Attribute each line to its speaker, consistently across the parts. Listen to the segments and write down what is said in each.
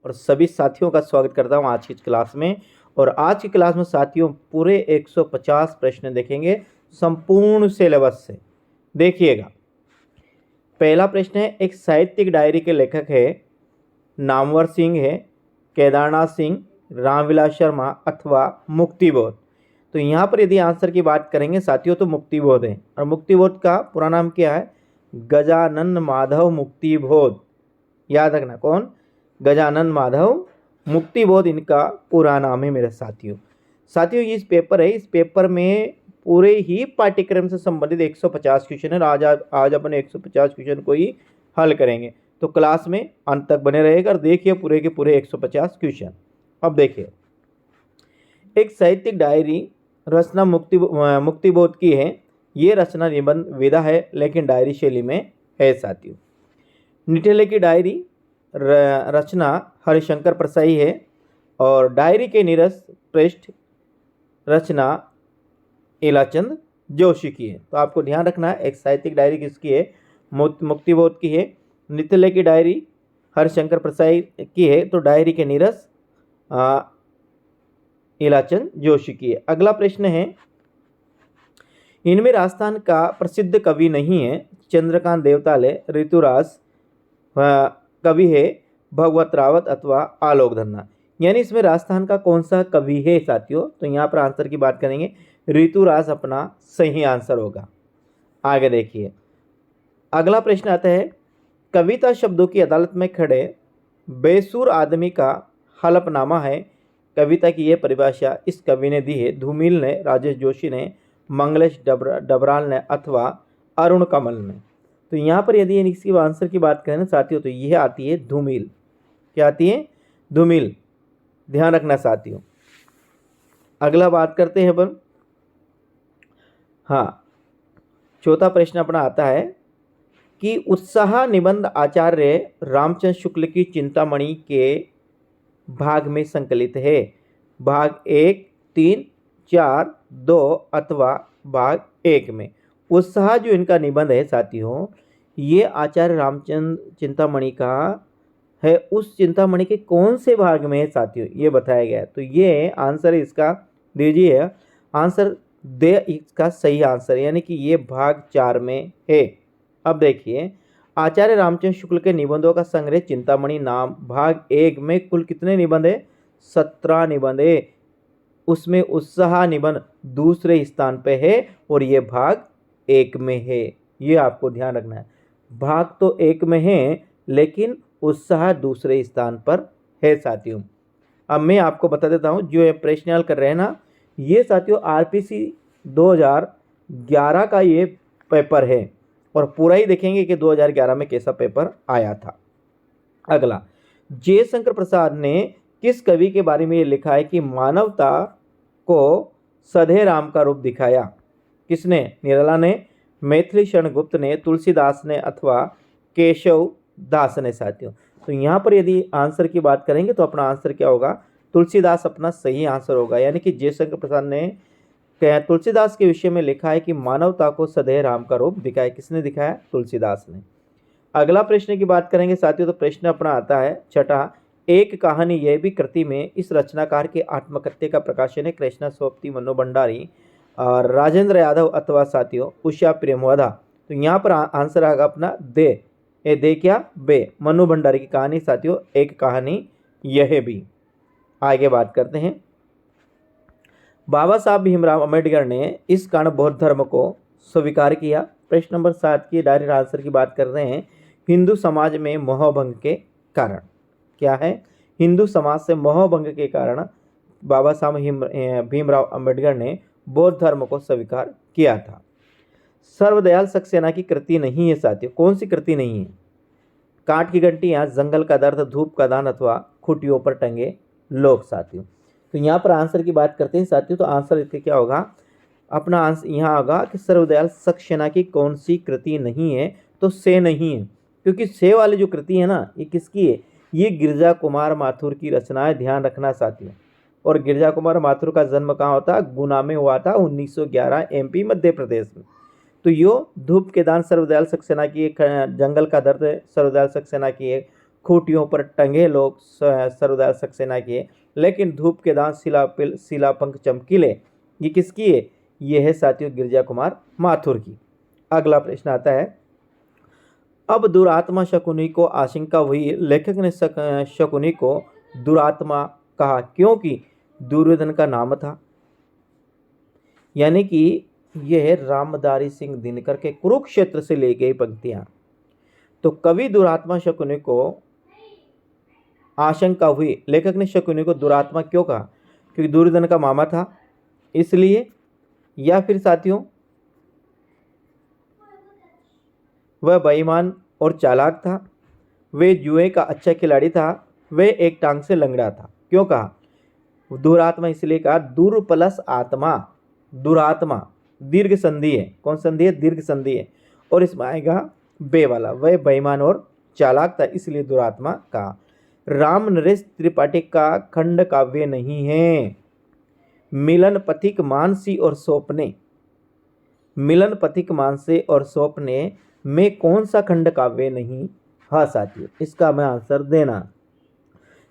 Speaker 1: और सभी साथियों का स्वागत करता हूं आज की क्लास में। और आज की क्लास में साथियों पूरे 150 प्रश्न देखेंगे संपूर्ण सिलेबस से। देखिएगा, पहला प्रश्न है, एक साहित्यिक डायरी के लेखक है, नामवर सिंह है, केदारनाथ सिंह, रामविलास शर्मा अथवा मुक्तिबोध। तो यहाँ पर यदि आंसर की बात करेंगे साथियों तो मुक्तिबोध है। और मुक्तिबोध का पूरा नाम क्या है? गजानन माधव मुक्तिबोध। याद रखना, कौन? गजानन माधव मुक्तिबोध इनका पूरा नाम है मेरे साथियों। साथियों ये इस पेपर है, इस पेपर में पूरे ही पाठ्यक्रम से संबंधित 150 क्वेश्चन है। आज अपन 150 क्वेश्चन को ही हल करेंगे, तो क्लास में अंत तक बने रहेगा और देखिए पूरे के पूरे 150 क्वेश्चन। अब देखिए, एक साहित्यिक डायरी रचना मुक्तिबोध की है। ये रचना निबंध विधा है लेकिन डायरी शैली में है साथियों। निठल्ले की डायरी रचना हरिशंकर परसाई है और डायरी के नीरस पृष्ठ रचना इलाचंद जोशी की है। तो आपको ध्यान रखना है, एक साहित्यिक डायरी किसकी है? मुक्तिबोध की है। निठल्ले की डायरी हरिशंकर परसाई की है, तो डायरी के नीरस इलाचंद जोशी की है। अगला प्रश्न है, इनमें राजस्थान का प्रसिद्ध कवि नहीं है। चंद्रकांत देवताले, ऋतुराज कवि है, भगवत रावत अथवा आलोक धन्ना। यानी इसमें राजस्थान का कौन सा कवि है साथियों? तो यहाँ पर आंसर की बात करेंगे, ऋतुराज अपना सही आंसर होगा। आगे देखिए, अगला प्रश्न आता है, कविता शब्दों की अदालत में खड़े बेसुर आदमी का हलफनामा है। कविता की यह परिभाषा इस कवि ने दी है। धूमिल ने, राजेश जोशी ने, मंगलेश डबराल ने अथवा अरुण कमल ने। तो यहाँ पर यदि इसकी आंसर की बात करें ना साथियों तो यह आती है धूमिल। क्या आती है? धूमिल। ध्यान रखना साथियों। अगला बात करते हैं अपन। हाँ, चौथा प्रश्न अपना आता है कि उत्साह निबंध आचार्य रामचंद्र शुक्ल की चिंतामणि के भाग में संकलित है। भाग 1, 3, 4, 2 अथवा भाग 1 में। उत्साह जो इनका निबंध है साथियों, ये आचार्य रामचंद्र चिंतामणि का है। उस चिंतामणि के कौन से भाग में है साथियों, ये बताया गया है। तो ये आंसर इसका दीजिए, आंसर दे इसका सही आंसर, यानी कि ये भाग 4 में है। अब देखिए, आचार्य रामचंद्र शुक्ल के निबंधों का संग्रह चिंतामणि नाम भाग 1 में कुल कितने निबंध है? 17 निबंध है। उसमें उत्साह निबंध दूसरे स्थान पे है और ये भाग 1 में है। ये आपको ध्यान रखना है, भाग तो 1 में है लेकिन उत्साह दूसरे स्थान पर है साथियों। अब मैं आपको बता देता हूँ, जो ये प्रश्न हल कर रहे हैं ना, ये साथियों आरपीसी 2011 का ये पेपर है और पूरा ही देखेंगे कि 2011 में कैसा पेपर आया था। अगला, जयशंकर प्रसाद ने किस कवि के बारे में ये लिखा है कि मानवता को सधे राम का रूप दिखाया? किसने? निराला ने, मैथिली शरण गुप्त ने, तुलसीदास ने अथवा केशव दास ने साथियों। तो यहाँ पर यदि आंसर की बात करेंगे तो अपना आंसर क्या होगा? तुलसीदास अपना सही आंसर होगा। यानी कि जयशंकर प्रसाद ने तुलसीदास के विषय में लिखा है कि मानवता को सदैव राम का रूप दिखाया। किसने दिखाया? तुलसीदास ने। अगला प्रश्न की बात करेंगे साथियों, तो प्रश्न अपना आता है छठा, एक कहानी यह भी कृति में इस रचनाकार के आत्मकथ्य का प्रकाशन है। कृष्णा सोपती, मनु भंडारी और राजेंद्र यादव अथवा साथियों उषा प्रेमवधा। तो यहाँ पर आंसर आएगा अपना दे। ये दे क्या? बे। मनु भंडारी की कहानी साथियों, एक कहानी यह भी। आगे बात करते हैं, बाबा साहब भीमराव अम्बेडकर ने इस कारण बौद्ध धर्म को स्वीकार किया। प्रश्न नंबर 7 की डायरेक्ट आंसर की बात कर रहे हैं, हिंदू समाज में मोहभंग के कारण। क्या है? हिंदू समाज से मोहभंग के कारण बाबा साहब भीमराव अम्बेडकर ने बौद्ध धर्म को स्वीकार किया था। सर्वदयाल सक्सेना की कृति नहीं है साथियों। कौन सी कृति नहीं है? काठ की घंटियां, जंगल का दर्द, धूप का दान अथवा खुटियों पर टंगे लोग साथियों। तो यहाँ पर आंसर की बात करते हैं साथियों, तो आंसर इसके क्या होगा? अपना आंसर यहाँ होगा कि सर्वदयाल सक्सेना की कौन सी कृति नहीं है? तो से नहीं है, क्योंकि से वाली जो कृति है ना, ये किसकी है? ये गिरजा कुमार माथुर की रचना है। ध्यान रखना साथियों। और गिरजा कुमार माथुर का जन्म कहाँ होता? गुना में हुआ था 1911 एमपी मध्य प्रदेश में। तो यो धूप के दान सर्वदयाल सक्सेना की, जंगल का दर्द सर्वदयाल सक्सेना की है, खूंटियों पर टंगे लोग सर्वदा सक्सेना किए, लेकिन धूप के दांत शिलापंख चमकीले। ये किसकी है? ये है साथियों गिरजा कुमार माथुर की। अगला प्रश्न आता है, अब दुरात्मा शकुनी को आशंका हुई, लेखक ने शकुनी को दुरात्मा कहा क्योंकि दुर्योधन का नाम था। यानी कि यह है रामधारी सिंह दिनकर के कुरुक्षेत्र से ली गई पंक्तियां। तो कवि दुरात्मा शकुनी को आशंका हुई, लेखक ने शकुनी को दुरात्मा क्यों कहा? क्योंकि दुर्योधन का मामा था इसलिए, या फिर साथियों वह बेईमान और चालाक था, वे जुए का अच्छा खिलाड़ी था, वे एक टांग से लंगड़ा था। क्यों कहा दुरात्मा? इसलिए कहा दुर प्लस आत्मा, दुरात्मा दीर्घ संधि है। कौन संधि है? दीर्घ संधि है, और इसमें आएगा बे वाला। वह बेईमान और चालाक था इसलिए दुरात्मा कहा। राम नरेश त्रिपाठी का खंड काव्य नहीं है। मिलन पथिक मानसी और सौंपने, मिलन पथिक मानसे और सौंपने में कौन सा खंड काव्य नहीं? हाँ साथियों, इसका हमें आंसर देना।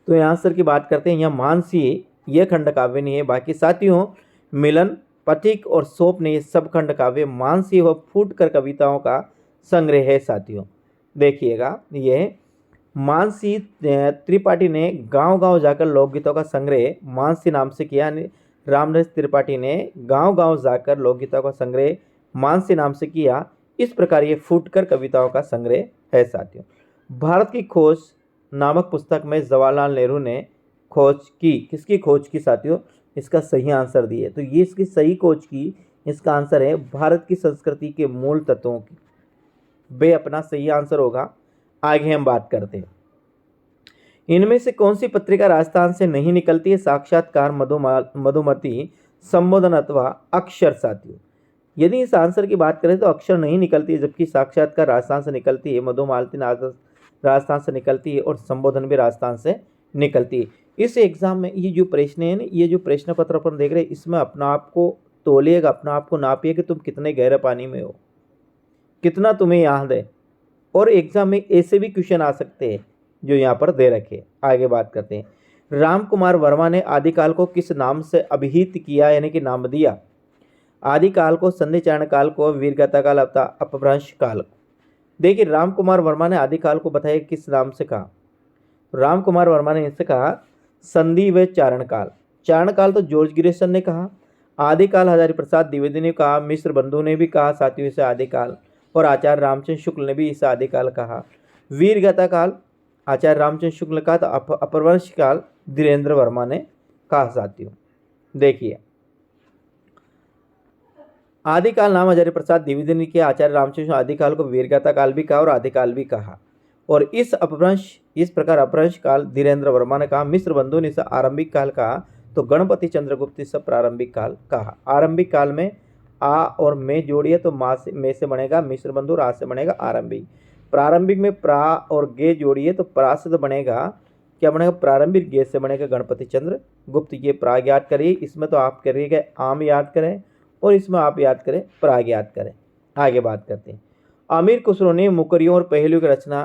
Speaker 1: तो ये आंसर की बात करते हैं, यहाँ मानसी ये खंड काव्य नहीं है। बाकी साथियों मिलन पथिक और सौंपने ये सब खंड काव्य, मानसी व फूट कर कविताओं का संग्रह है साथियों। देखिएगा, ये मानसी त्रिपाठी ने गांव-गांव जाकर लोकगीतों का संग्रह मानसी नाम से किया। रामनरेश त्रिपाठी ने गांव-गांव जाकर लोकगीतों का संग्रह मानसी नाम से किया। इस प्रकार ये फूटकर कविताओं का संग्रह है साथियों। भारत की खोज नामक पुस्तक में जवाहरलाल नेहरू ने खोज की, किसकी खोज की साथियों? इसका सही आंसर दिए। तो ये इसकी सही खोज की, इसका आंसर है भारत की संस्कृति के मूल तत्वों की। वे अपना सही आंसर होगा। आगे हम बात करते हैं, इनमें से कौन सी पत्रिका राजस्थान से नहीं निकलती है? साक्षात्कार, मधुमती, संबोधन अथवा अक्षर साथियों। यदि इस आंसर की बात करें तो अक्षर नहीं निकलती है, जबकि साक्षात्कार राजस्थान से निकलती है, मधुमालती राजस्थान से निकलती है, और संबोधन भी राजस्थान से निकलती है। इस एग्जाम में ये जो प्रश्न है ना, ये जो प्रश्न पत्र अपन देख रहे हैं, इसमें अपना आप को तोलिएगा, अपना आप को नापिए कि तुम कितने गहरे पानी में हो, कितना तुम्हें याद है। और एग्जाम में ऐसे भी क्वेश्चन आ सकते हैं जो यहाँ पर दे रखे। आगे बात करते हैं, राम कुमार वर्मा ने आदिकाल को किस नाम से अभिहित किया, यानी कि नाम दिया? आदिकाल को, संधिचारण काल को, वीरगाथा काल, अपभ्रंश काल। देखिए, राम कुमार वर्मा ने आदिकाल को बताया किस नाम से कहा? राम कुमार वर्मा ने इससे कहा संधि व चारण काल। चारण काल तो जॉर्ज ग्रेसन ने कहा, आदिकाल हजारी प्रसाद द्विवेदी ने कहा, मिश्र बंधु ने भी कहा साथियों इसे आदिकाल, और आचार्य रामचंद्र शुक्ल ने भी इसे आदिकाल कहा। वीरगाथा काल आचार्य रामचंद्र शुक्ल ने कहा, तो अपभ्रंश काल धीरेन्द्र वर्मा ने कहा साथियों। देखिए, आदिकाल नाम हजारी प्रसाद द्विवेदी ने किया, आचार्य रामचंद्र आदिकाल को वीरगाथा काल भी कहा और आदिकाल भी कहा। और इस प्रकार अपभ्रंश काल धीरेन्द्र वर्मा ने कहा। मिश्र बंधु ने इसे आरंभिक काल कहा, तो गणपति चंद्रगुप्त इसे प्रारंभिक काल कहा। आरंभिक काल में आ और में जोड़िए तो में से बनेगा मिश्र बंधु, रा से बनेगा आरंभिक। प्रारंभिक में प्रा और गे जोड़िए तो प्रा से तो बनेगा, क्या बनेगा? प्रारंभिक। गे से बनेगा गणपति चंद्र गुप्त। ये प्राग याद करिए, इसमें तो आप करिएगा आम याद करें, और इसमें आप याद करें प्राग याद करें। आगे बात करते हैं, अमीर खुसरो ने मुकरियों और पहेलियों की रचना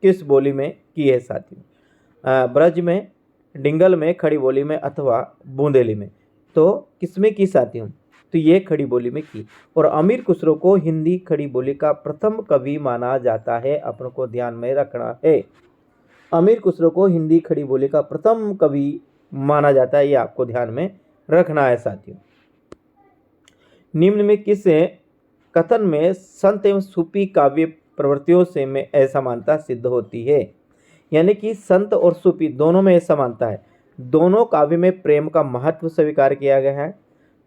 Speaker 1: किस बोली में की है साथियों? ब्रज में, डिंगल में, खड़ी बोली में, अथवा बूंदेली में। तो किसमें की साथियों? तो ये खड़ी बोली में की। और अमीर खुसरो को हिंदी खड़ी बोली का प्रथम कवि माना जाता है, अपन को ध्यान में रखना है। अमीर खुसरो को हिंदी खड़ी बोली का प्रथम कवि माना जाता है, ये आपको ध्यान में रखना है साथियों। निम्न में किस कथन में संत एवं सूफी काव्य प्रवृत्तियों से में असमानता सिद्ध होती है? यानी कि संत और सूफी दोनों में असमानता है। दोनों काव्य में प्रेम का महत्व स्वीकार किया गया है,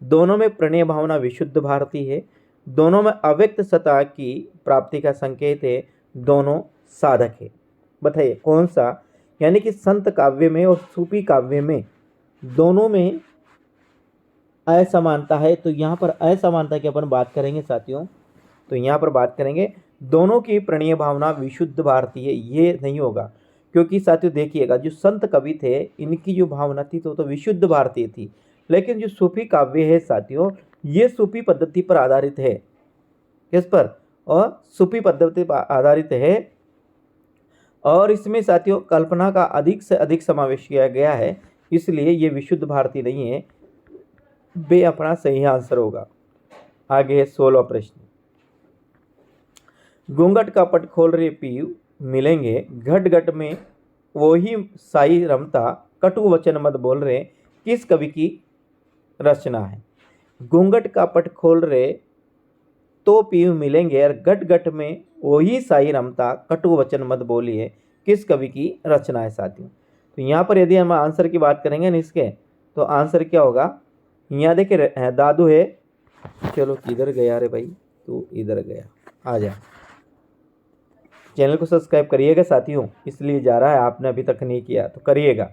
Speaker 1: दोनों में प्रणय भावना विशुद्ध भारती है, दोनों में अव्यक्त सत्ता की प्राप्ति का संकेत है, दोनों साधक है। बताइए कौन सा? यानी कि संत काव्य में और सूफी काव्य में दोनों में असमानता है। तो यहाँ पर असमानता की अपन बात करेंगे साथियों, तो यहाँ पर बात करेंगे दोनों की प्रणीय भावना विशुद्ध भारतीय है, ये नहीं होगा। क्योंकि साथियों देखिएगा, जो संत कवि थे इनकी जो भावना थी तो विशुद्ध भारतीय थी, लेकिन जो सूफी काव्य है साथियों, ये सूफी पद्धति पर आधारित है। किस पर? और सूफी पद्धति पर आधारित है। और इसमें साथियों कल्पना का अधिक से अधिक समावेश किया गया है, इसलिए ये विशुद्ध भारतीय नहीं है। बे अपना सही आंसर होगा। आगे है 16वां प्रश्न। घूंघट का पट खोल रे पीयू मिलेंगे घट घट में वही साई रमता कटु वचन मत बोल रहे किस कवि की रचना है। घूंघट का पट खोल रहे तो पीयू मिलेंगे और घट घट में वही साई रमता कटु वचन मत बोलिए किस कवि की रचना है साथियों। तो यहाँ पर यदि हम आंसर की बात करेंगे ना इसके, तो आंसर क्या होगा। यहाँ देखिए दादू है, चलो किधर गया रे भाई, तू इधर गया, आ जा। चैनल को सब्सक्राइब करिएगा साथियों, इसलिए जा रहा है, आपने अभी तक नहीं किया तो करिएगा।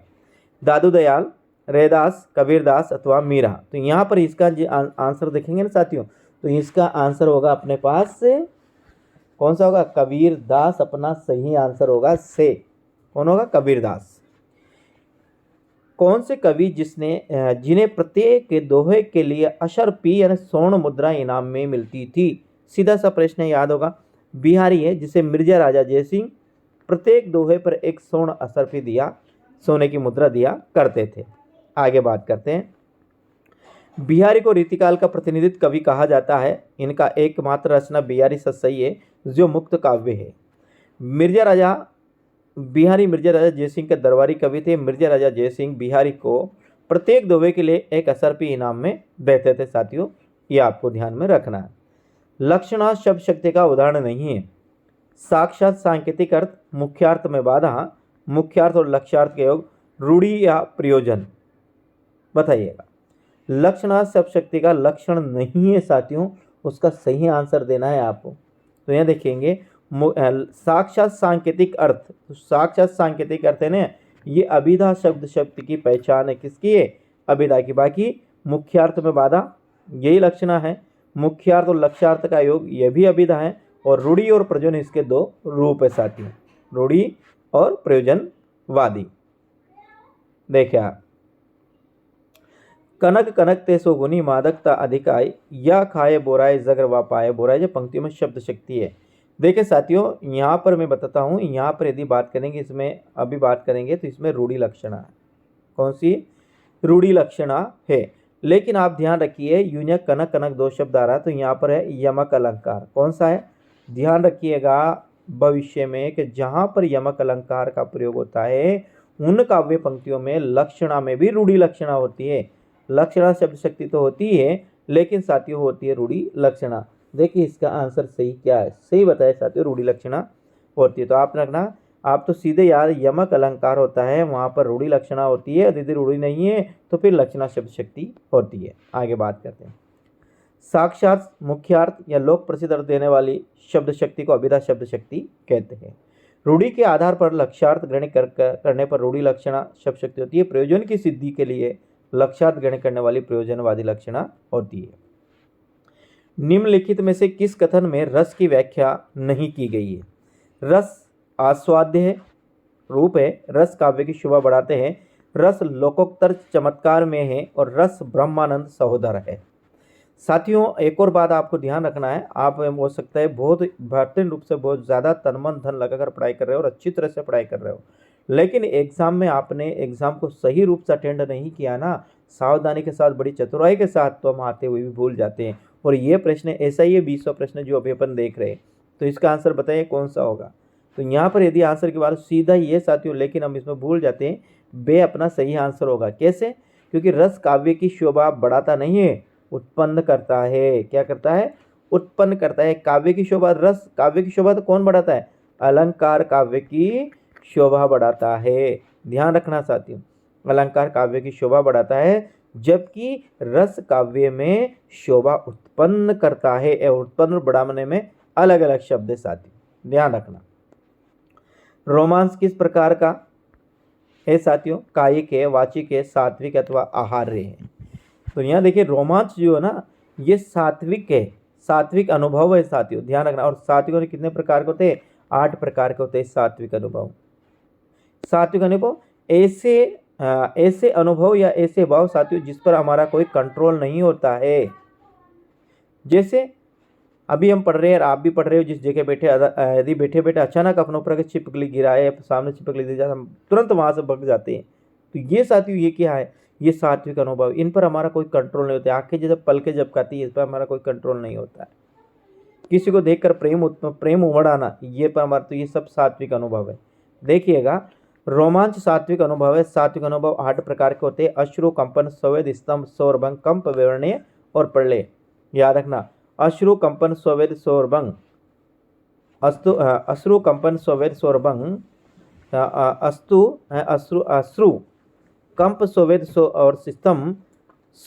Speaker 1: दादू दयाल, रैदास, कबीरदास अथवा मीरा। तो यहाँ पर इसका जो आंसर देखेंगे ना साथियों, तो इसका आंसर होगा अपने पास से कौन सा होगा, कबीरदास अपना सही आंसर होगा से। कौन होगा, कबीरदास। कौन से कवि जिन्हें प्रत्येक दोहे के लिए अशर पी यानी स्वर्ण मुद्रा इनाम में मिलती थी। सीधा सा प्रश्न याद होगा, बिहारी है जिसे मिर्जा राजा जयसिंह प्रत्येक दोहे पर एक स्वर्ण असर पी दिया, सोने की मुद्रा दिया करते थे। आगे बात करते हैं। बिहारी को रीतिकाल का प्रतिनिधित्व कवि कहा जाता है। इनका एकमात्र रचना बिहारी सतसई है जो मुक्त काव्य है। बिहारी मिर्जा राजा जयसिंह के दरबारी कवि थे। मिर्जा राजा जयसिंह बिहारी को प्रत्येक दोहे के लिए एक असरपी इनाम में देते थे साथियों, ये आपको ध्यान में रखना है। लक्षणा शब्द शक्ति का उदाहरण नहीं है। साक्षात सांकेतिक अर्थ, मुख्यार्थ में बाधा, मुख्यार्थ और लक्ष्यार्थ के योग, रूढ़ी या प्रयोजन, बताइएगा। लक्षणा शब्द शक्ति का लक्षण नहीं है साथियों, उसका सही आंसर देना है आपको। तो यहाँ देखेंगे साक्षात सांकेतिक अर्थ, तो साक्षात सांकेतिक अर्थ है ना, ये अभिधा शब्द की पहचान है, किसकी है, अभिधा की। बाकी मुख्यार्थ में बाधा यही लक्षणा है, मुख्यार्थ और लक्ष्यार्थ का योग ये भी अभिधा है, और रूढ़ी और प्रयोजन इसके दो रूप है साथियों, रूढ़ी और प्रयोजनवादी। देखिए आप, कनक कनक ते सोगुनी मादकता अधिकाय या खाए बोराए जगर वा पाए बोराए, जो पंक्तियों में शब्द शक्ति है। देखिए साथियों, यहाँ पर मैं बताता हूँ, यहाँ पर यदि बात करेंगे, इसमें अभी बात करेंगे तो इसमें रूढ़ी लक्षणा है। कौन सी रूढ़ी लक्षणा है। लेकिन आप ध्यान रखिए, यूनियन कनक कनक दो शब्द आ रहा है, तो यहाँ पर है यमक अलंकार। कौन सा है, ध्यान रखिएगा भविष्य में कि जहाँ पर यमक अलंकार का प्रयोग होता है उन काव्य पंक्तियों में लक्षणा में भी रूढ़ी लक्षणा होती है। लक्षणा शब्द शक्ति तो होती है, लेकिन साथियों होती है रूढ़ी लक्षणा। देखिए इसका आंसर सही क्या है, सही बताए साथियों, रूढ़ी लक्षणा होती है। तो आप रखना, आप तो सीधे यार यमक अलंकार होता है वहाँ पर रूढ़ी लक्षणा होती है, यदि रूढ़ी नहीं है तो फिर लक्षणा शब्द शक्ति होती है। आगे बात करते हैं। साक्षात मुख्यार्थ या लोक प्रसिद्ध अर्थ देने वाली शब्द शक्ति को अभिधा शब्द शक्ति कहते हैं। रूढ़ी के आधार पर लक्ष्यार्थ ग्रहण करने पर रूढ़ी लक्षणा शब्द शक्ति होती है। प्रयोजन की सिद्धि के लिए लक्ष्यार्थ ग्रहण करने वाली प्रयोजनवादी लक्षणा होती है। निम्नलिखित में से किस कथन में रस की व्याख्या नहीं की गई है। रस आस्वाद्य है, रूप है, रस काव्य की शोभा बढ़ाते हैं, रस लोकोत्तर चमत्कार में है, और रस ब्रह्मानंद सहोदर है। साथियों एक और बात आपको ध्यान रखना है, आप हो सकता है बहुत बेहतरीन रूप से बहुत ज़्यादा तन मन धन लगाकर पढ़ाई कर रहे हो और अच्छी तरह से पढ़ाई कर रहे हो, लेकिन एग्ज़ाम में आपने एग्ज़ाम को सही रूप से अटेंड नहीं किया ना, सावधानी के साथ बड़ी चतुराई के साथ तो हम आते हुए भी भूल जाते हैं। और ये प्रश्न ऐसा ही है 20वां प्रश्न जो अभी अपन देख रहे हैं, तो इसका आंसर बताइए कौन सा होगा। तो यहाँ पर यदि आंसर की बात सीधा ही है साथियों, लेकिन हम इसमें भूल जाते हैं, बे अपना सही आंसर होगा। कैसे, क्योंकि रस काव्य की शोभा बढ़ाता नहीं है, उत्पन्न करता है। क्या करता है, उत्पन्न करता है। काव्य की शोभा, रस काव्य की शोभा तो कौन बढ़ाता है, अलंकार काव्य की शोभा बढ़ाता है। ध्यान रखना साथियों, अलंकार काव्य की शोभा बढ़ाता है, जबकि रस काव्य में शोभा उत्पन्न करता है। उत्पन्न बढ़ाने में अलग अलग शब्द है साथियों, ध्यान रखना। रोमांस किस प्रकार का है साथियों, कायिक है, वाचिक है, सात्विक अथवा आहार्य है। तो यहाँ देखिए रोमांच जो है ना, ये सात्विक है, सात्विक अनुभव है साथियों, ध्यान रखना। और सात्विक कितने प्रकार के होते हैं, 8 प्रकार के होते हैं सात्विक अनुभव। सात्विक अनुभव ऐसे अनुभव या ऐसे भाव साथियों जिस पर हमारा कोई कंट्रोल नहीं होता है। जैसे अभी हम पढ़ रहे हैं और आप भी पढ़ रहे हो जिस जगह बैठे, यदि बैठे बैठे अचानक अपने ऊपर छिपकली गिराए या सामने छिपकली दी जाए, हम तुरंत वहाँ से भग जाते हैं। तो ये साथियों ये क्या है, ये सात्विक अनुभव, इन पर हमारा कोई कंट्रोल नहीं होता है। आंखें जब पल के झपकाती है, इस पर हमारा कोई कंट्रोल नहीं होता है। किसी को देखकर प्रेम उमड़ आना, ये पर हमारा, तो ये सब सात्विक अनुभव है। देखिएगा, रोमांच सात्विक अनुभव है। सात्विक अनुभव 8 प्रकार के होते हैं: अश्रु, कंपन, संवेद, स्तंभ, सौरभंग, कंप, विवर्णीय और प्रलय। याद रखना, अश्रु, कंपन, संवेद, सौरभंग, अश्रु, कंपन, संवेद, सौरभंग, अश्रु, कंप, संवेद और स्तंभ,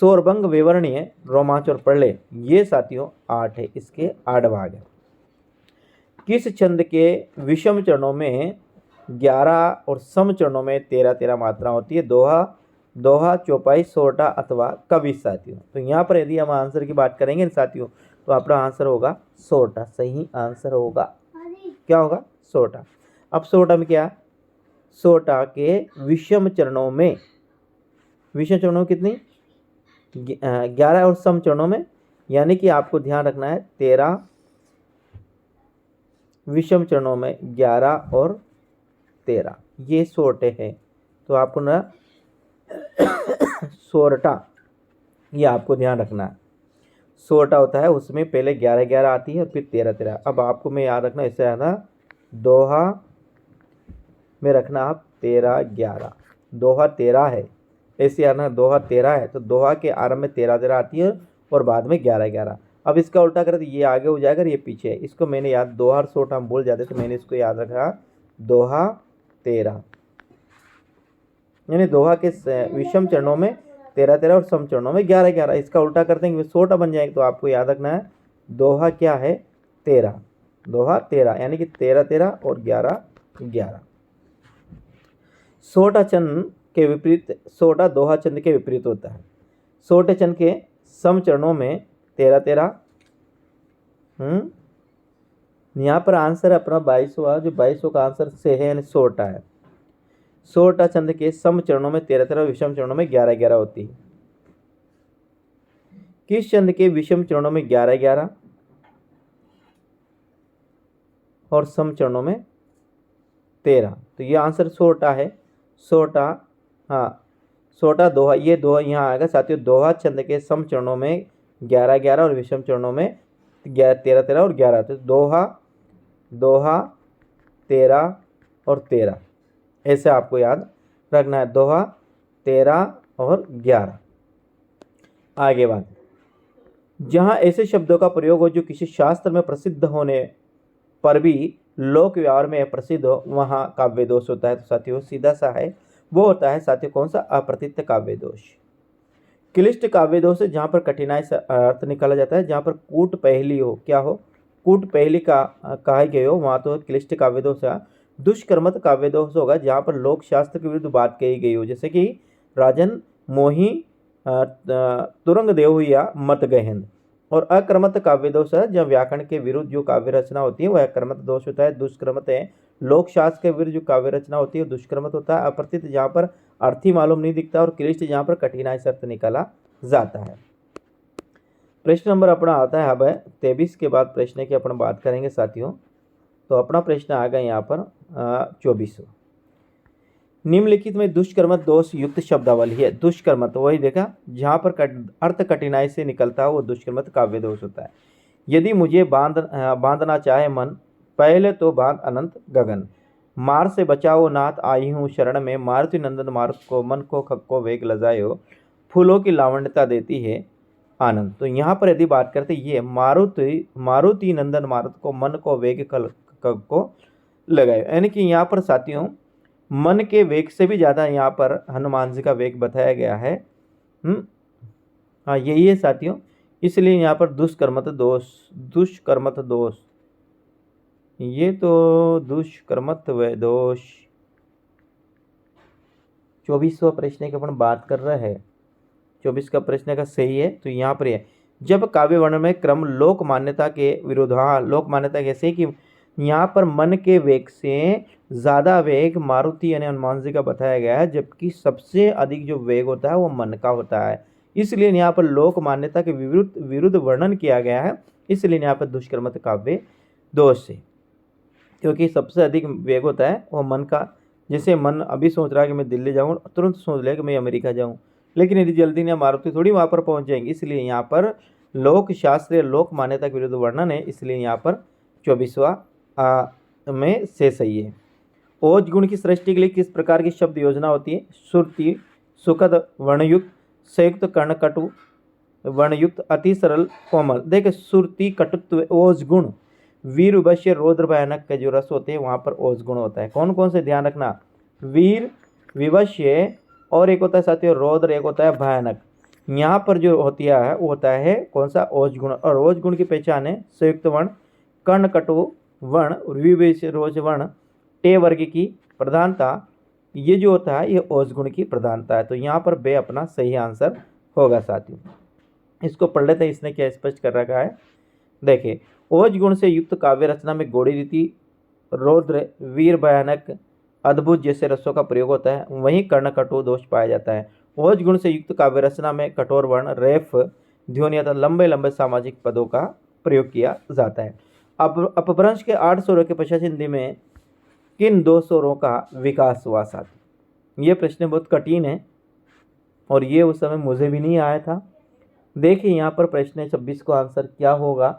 Speaker 1: सौरभंग, विवर्णीय, रोमांच और प्रलय, ये साथियों 8 है। इसके 8 भाग है। किस छंद के विषम चरणों में 11 और सम चरणों में 13-13 मात्रा होती है? दोहा, चौपाई, सोरठा अथवा कवि साथियों। तो यहाँ पर यदि हम आंसर की बात करेंगे साथियों, तो आपका आंसर होगा सोरठा। सही आंसर होगा, क्या होगा? सोरठा। अब सोरठा में क्या? सोरठा के विषम चरणों में कितनी? 11 और सम चरणों में, यानी कि आपको ध्यान रखना है 13 विषम चरणों में 11 और 13, ये सोरठे हैं। तो आपको ना सोरठा, ये आपको ध्यान रखना है। सोरठा होता है उसमें पहले 11-11 आती है और फिर 13-13। अब आपको मैं याद रखना, इससे आना दोहा में रखना आप 13-11, दोहा 13 है, ऐसे आना दोहा 13 है, तो दोहा के आरंभ में 13-13 आती है और बाद में 11-11। अब इसका उल्टा करें तो ये आगे हो जाएगा, ये पीछे है। इसको मैंने याद, दोहा और सोरठा हम भूल जाते, तो मैंने इसको याद रखा दोहा 13, यानी दोहा के विषम चरणों में 13-13 और सम चरणों में 11-11। इसका उल्टा करते हैं सोरठा बन जाएगा। तो आपको याद रखना है दोहा क्या है? 13, दोहा 13, यानी कि 13-13 और 11-11। सोरठा चंद के विपरीत, सोरठा दोहा चंद के विपरीत होता है। सोरठे चंद के सम चरणों में 13-13। यहाँ पर आंसर अपना 22वां, जो 22वां का आंसर से है, यानी सोरठा है। सोरठा चंद के सम चरणों में 13-13, विषम चरणों में 11-11 होती है। किस चंद के विषम चरणों में 11-11 और सम चरणों में 13? तो ये आंसर सोरठा है। सोरठा, हाँ सोरठा दोहा, ये दोहा यहाँ आएगा साथियों। दोहा चंद के सम चरणों में 11-11 और विषम चरणों में 13-13 और 11। तो दोहा 13 और 13, ऐसे आपको याद रखना है, दोहा 13 और 11। आगे बात, जहाँ ऐसे शब्दों का प्रयोग हो जो किसी शास्त्र में प्रसिद्ध होने पर भी लोक व्यवहार में प्रसिद्ध हो, वहाँ काव्य दोष होता है। तो साथियों सीधा सा है, वो होता है साथियों कौन सा? अप्रतीत काव्य दोष। क्लिष्ट काव्य दोष है जहाँ पर कठिनाई से अर्थ निकाला जाता है, जहाँ पर कूट पहेली हो, क्या हो? कूट पहेली का कहा गए हो, वहाँ तो क्लिष्ट काव्य दोष है। दुष्कर्मत काव्य दोष होगा जहाँ पर लोक शास्त्र के विरुद्ध बात कही गई हो, जैसे कि राजन मोही, तुरंग देव या मत गहन। और अक्रमत काव्य दोष है जब व्याकरण के विरुद्ध जो काव्य रचना होती है वह अक्रमत दोष होता है। दुष्कर्मत है लोक शास्त्र के विरुद्ध जो काव्य रचना होती है दुष्कर्मत होता है। अप्रतीत जहाँ पर अर्थ ही मालूम नहीं दिखता, और क्लिष्ट जहाँ पर कठिनाई से अर्थ निकाला जाता है। प्रश्न नंबर अपना आता है अब 23 के बाद प्रश्न की अपन बात करेंगे साथियों। तो अपना प्रश्न आ गया यहाँ पर 24। निम्नलिखित में दुष्कर्मत दोष युक्त शब्दावली है। दुष्कर्मत वही देखा जहाँ पर अर्थ कठिनाई से निकलता है वो दुष्कर्मत काव्य दोष होता है। यदि मुझे बांधना चाहे मन, पहले तो बांध अनंत गगन। मार से बचाओ नाथ आई हूँ शरण में, मारुति नंदन मारुत को मन को खग को वेग लजायो, फूलों की लावण्यता देती है आनंद। तो यहाँ पर यदि बात करते ये मारुति नंदन मारुत को मन को वेग खग को लगायो, यानी कि यहाँ पर साथियों मन के वेग से भी ज़्यादा यहाँ पर हनुमान जी का वेग बताया गया है। हाँ यही है साथियों, इसलिए यहाँ पर दुष्कर्मत दोष, ये तो दुष्कर्मत व दोष 24वां प्रश्न की अपन बात कर रहे हैं। 24 का प्रश्न का सही है। तो यहाँ पर है जब काव्य वर्ण में क्रम लोक मान्यता के विरुद्ध, हाँ लोक मान्यता कैसे कि यहाँ पर मन के वेग से ज़्यादा वेग मारुति यानी हनुमान जी का बताया गया है, जबकि सबसे अधिक जो वेग होता है वो मन का होता है। इसलिए यहाँ पर लोक मान्यता के विरुद्ध वर्णन किया गया है। इसलिए यहाँ पर दुष्कर्मत्व काव्य दोष है, क्योंकि सबसे अधिक वेग होता है वो मन का। जैसे मन अभी सोच रहा है कि मैं दिल्ली जाऊँ, तुरंत सोच ले कि मैं अमेरिका जाऊँ, लेकिन यदि जल्दी नहीं मारुति थोड़ी वहाँ पर पहुँच जाएंगे। इसलिए यहाँ पर लोक शास्त्रीय लोक मान्यता के विरुद्ध वर्णन है, इसलिए यहाँ पर 24वां में से सही है। ओज गुण की सृष्टि के लिए किस प्रकार की शब्द योजना होती है? श्रुति, सुखद वर्णयुक्त, संयुक्त कर्णकटु वर्णयुक्त, अति सरल कोमल। देखिए श्रुति, कटुत्व, ओज गुण, वीर, विवश्य, रौद्र, भयानक के जो रस होते हैं वहाँ पर ओज गुण होता है। कौन कौन से ध्यान रखना? वीर, विवश्य और एक होता है साथियों रौद्र, एक होता है भयानक। यहाँ पर जो होती है वो होता है कौन सा? ओज गुण। और ओज गुण की पहचान है संयुक्त वर्ण, कर्णकटु वर्ण, विवश्य, रोज वर्ण, टे वर्ग की प्रधानता, ये जो होता है ये ओज गुण की प्रधानता है। तो यहाँ पर बे अपना सही आंसर होगा साथियों। इसको पढ़ लेते हैं, इसने क्या स्पष्ट कर रखा है। देखिए ओज गुण से युक्त काव्य रचना में गौड़ी रीति, रौद्र, वीर, भयानक, अद्भुत जैसे रसों का प्रयोग होता है, वहीं कर्णकटु दोष पाया जाता है। ओज गुण से युक्त काव्य रचना में कठोर वर्ण, रेफ, ध्वनि अथवा लंबे लंबे सामाजिक पदों का प्रयोग किया जाता है। अब अपभ्रंश के 8 स्वरों के पश्चात हिंदी में किन 2 स्वरों का विकास हुआ साथी? ये प्रश्न बहुत कठिन है और ये उस समय मुझे भी नहीं आया था। देखिए यहाँ पर प्रश्न 26 को आंसर क्या होगा?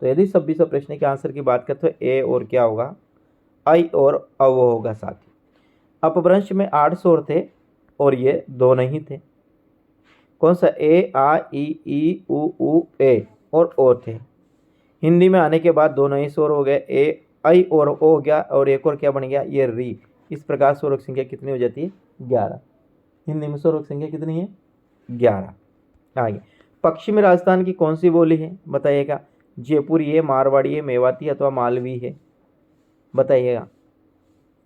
Speaker 1: तो यदि 26 प्रश्न के आंसर की बात करें तो ए और क्या होगा? आई और अव होगा साथी। अपभ्रंश में 8 स्वर थे और ये 2 नहीं थे। कौन सा? ए, आ, ई, उ, ए और ओ थे। हिंदी में आने के बाद 2 नए स्वर हो गए, ए, आई और ओ हो गया, और एक और क्या बन गया? ये री। इस प्रकार स्वरों की संख्या कितनी हो जाती है? 11। हिंदी में स्वरों की संख्या कितनी है? 11। आगे पश्चिमी राजस्थान की कौन सी बोली है? बताइएगा। जयपुरी है, मारवाड़ी है, मेवाती अथवा मालवी है? बताइएगा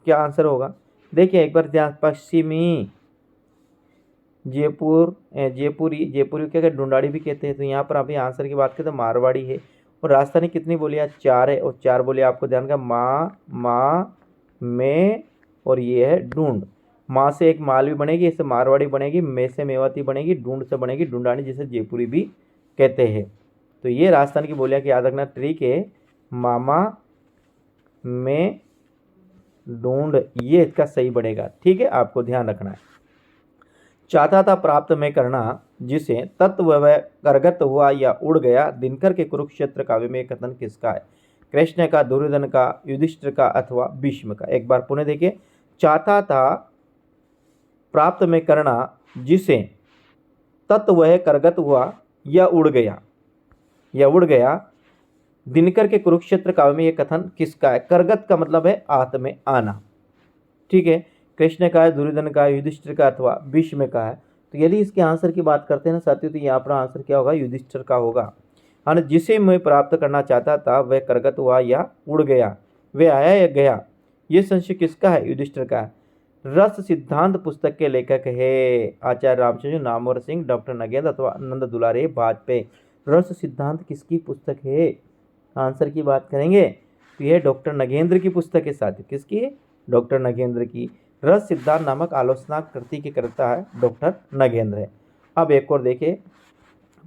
Speaker 1: क्या आंसर होगा। देखिए एक बार ध्यान, पश्चिमी, जयपुरी क्या कहते? ढूंढाड़ी भी कहते हैं। तो यहाँ पर अभी आंसर की बात करें तो मारवाड़ी है। और राजस्थानी कितनी बोलियाँ? 4 है, और 4 बोलियाँ आपको ध्यान का माँ, में और ये है ढूंढ। माँ से एक मालवी बनेगी, इससे मारवाड़ी बनेगी, में से मेवाती बनेगी, ढूंढ से बनेगी ढूंढानी, जिसे जयपुरी भी कहते हैं। तो ये राजस्थान की बोलियाँ की याद रखना ट्रिक है। मामा, में, ढूंढ, ये इसका सही बनेगा। ठीक है, आपको ध्यान रखना है। चाहता था प्राप्त में करना, जिसे तत्व व करगत हुआ या उड़ गया। दिनकर के कुरुक्षेत्र काव्य में कथन किसका है? कृष्ण का, दुर्योधन का, युधिष्ठिर का अथवा भीष्म का? एक बार पुनः देखिए। चाहता था प्राप्त में करना, जिसे तत्व वह करगत हुआ या उड़ गया। दिनकर के कुरुक्षेत्र काव्य में यह कथन किसका है? करगत का मतलब है हाथ में आना। ठीक है, कृष्ण का है, दुर्योधन का है, युधिष्ठिर का अथवा भीष्म का है। तो यदि इसके आंसर की बात करते हैं ना साथियों, तो यहाँ पर आंसर क्या होगा? युधिष्ठिर का होगा। हाँ, जिसे मैं प्राप्त करना चाहता था वह करगत हुआ या उड़ गया, वह आया या गया। ये संशय किसका है? युधिष्ठिर का है। रस सिद्धांत पुस्तक के लेखक है आचार्य रामचंद्र नामवर सिंह, डॉक्टर नगेंद्र अथवा नंद दुलारे वाजपेयी। रस सिद्धांत किसकी पुस्तक है? आंसर की बात करेंगे तो यह डॉक्टर नगेंद्र की पुस्तक है साथी। किसकी है? डॉक्टर नगेंद्र की। रस सिद्धांत नामक आलोचना कृति की करता है डॉक्टर नगेंद्र है। अब एक और देखिए,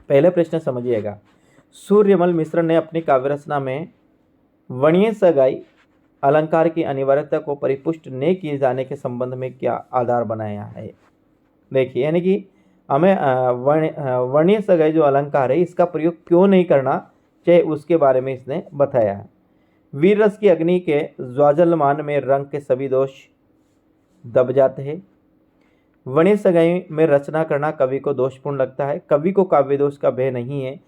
Speaker 1: पहले प्रश्न समझिएगा। सूर्यमल मिश्र ने अपनी काव्य रचना में वर्णीय सगाई अलंकार की अनिवार्यता को परिपुष्ट न किए जाने के संबंध में क्या आधार बनाया है? देखिए, यानी कि हमें वर्णीय सगाई जो अलंकार है इसका प्रयोग क्यों नहीं करना चाहिए, उसके बारे में इसने बताया है। वीर रस की अग्नि के ज्वाजलमान में रंग के सभी दोष दब जाते हैं। वर्णीय सगाई में रचना करना कवि को दोषपूर्ण लगता है। कवि को काव्य दोष का भय नहीं है।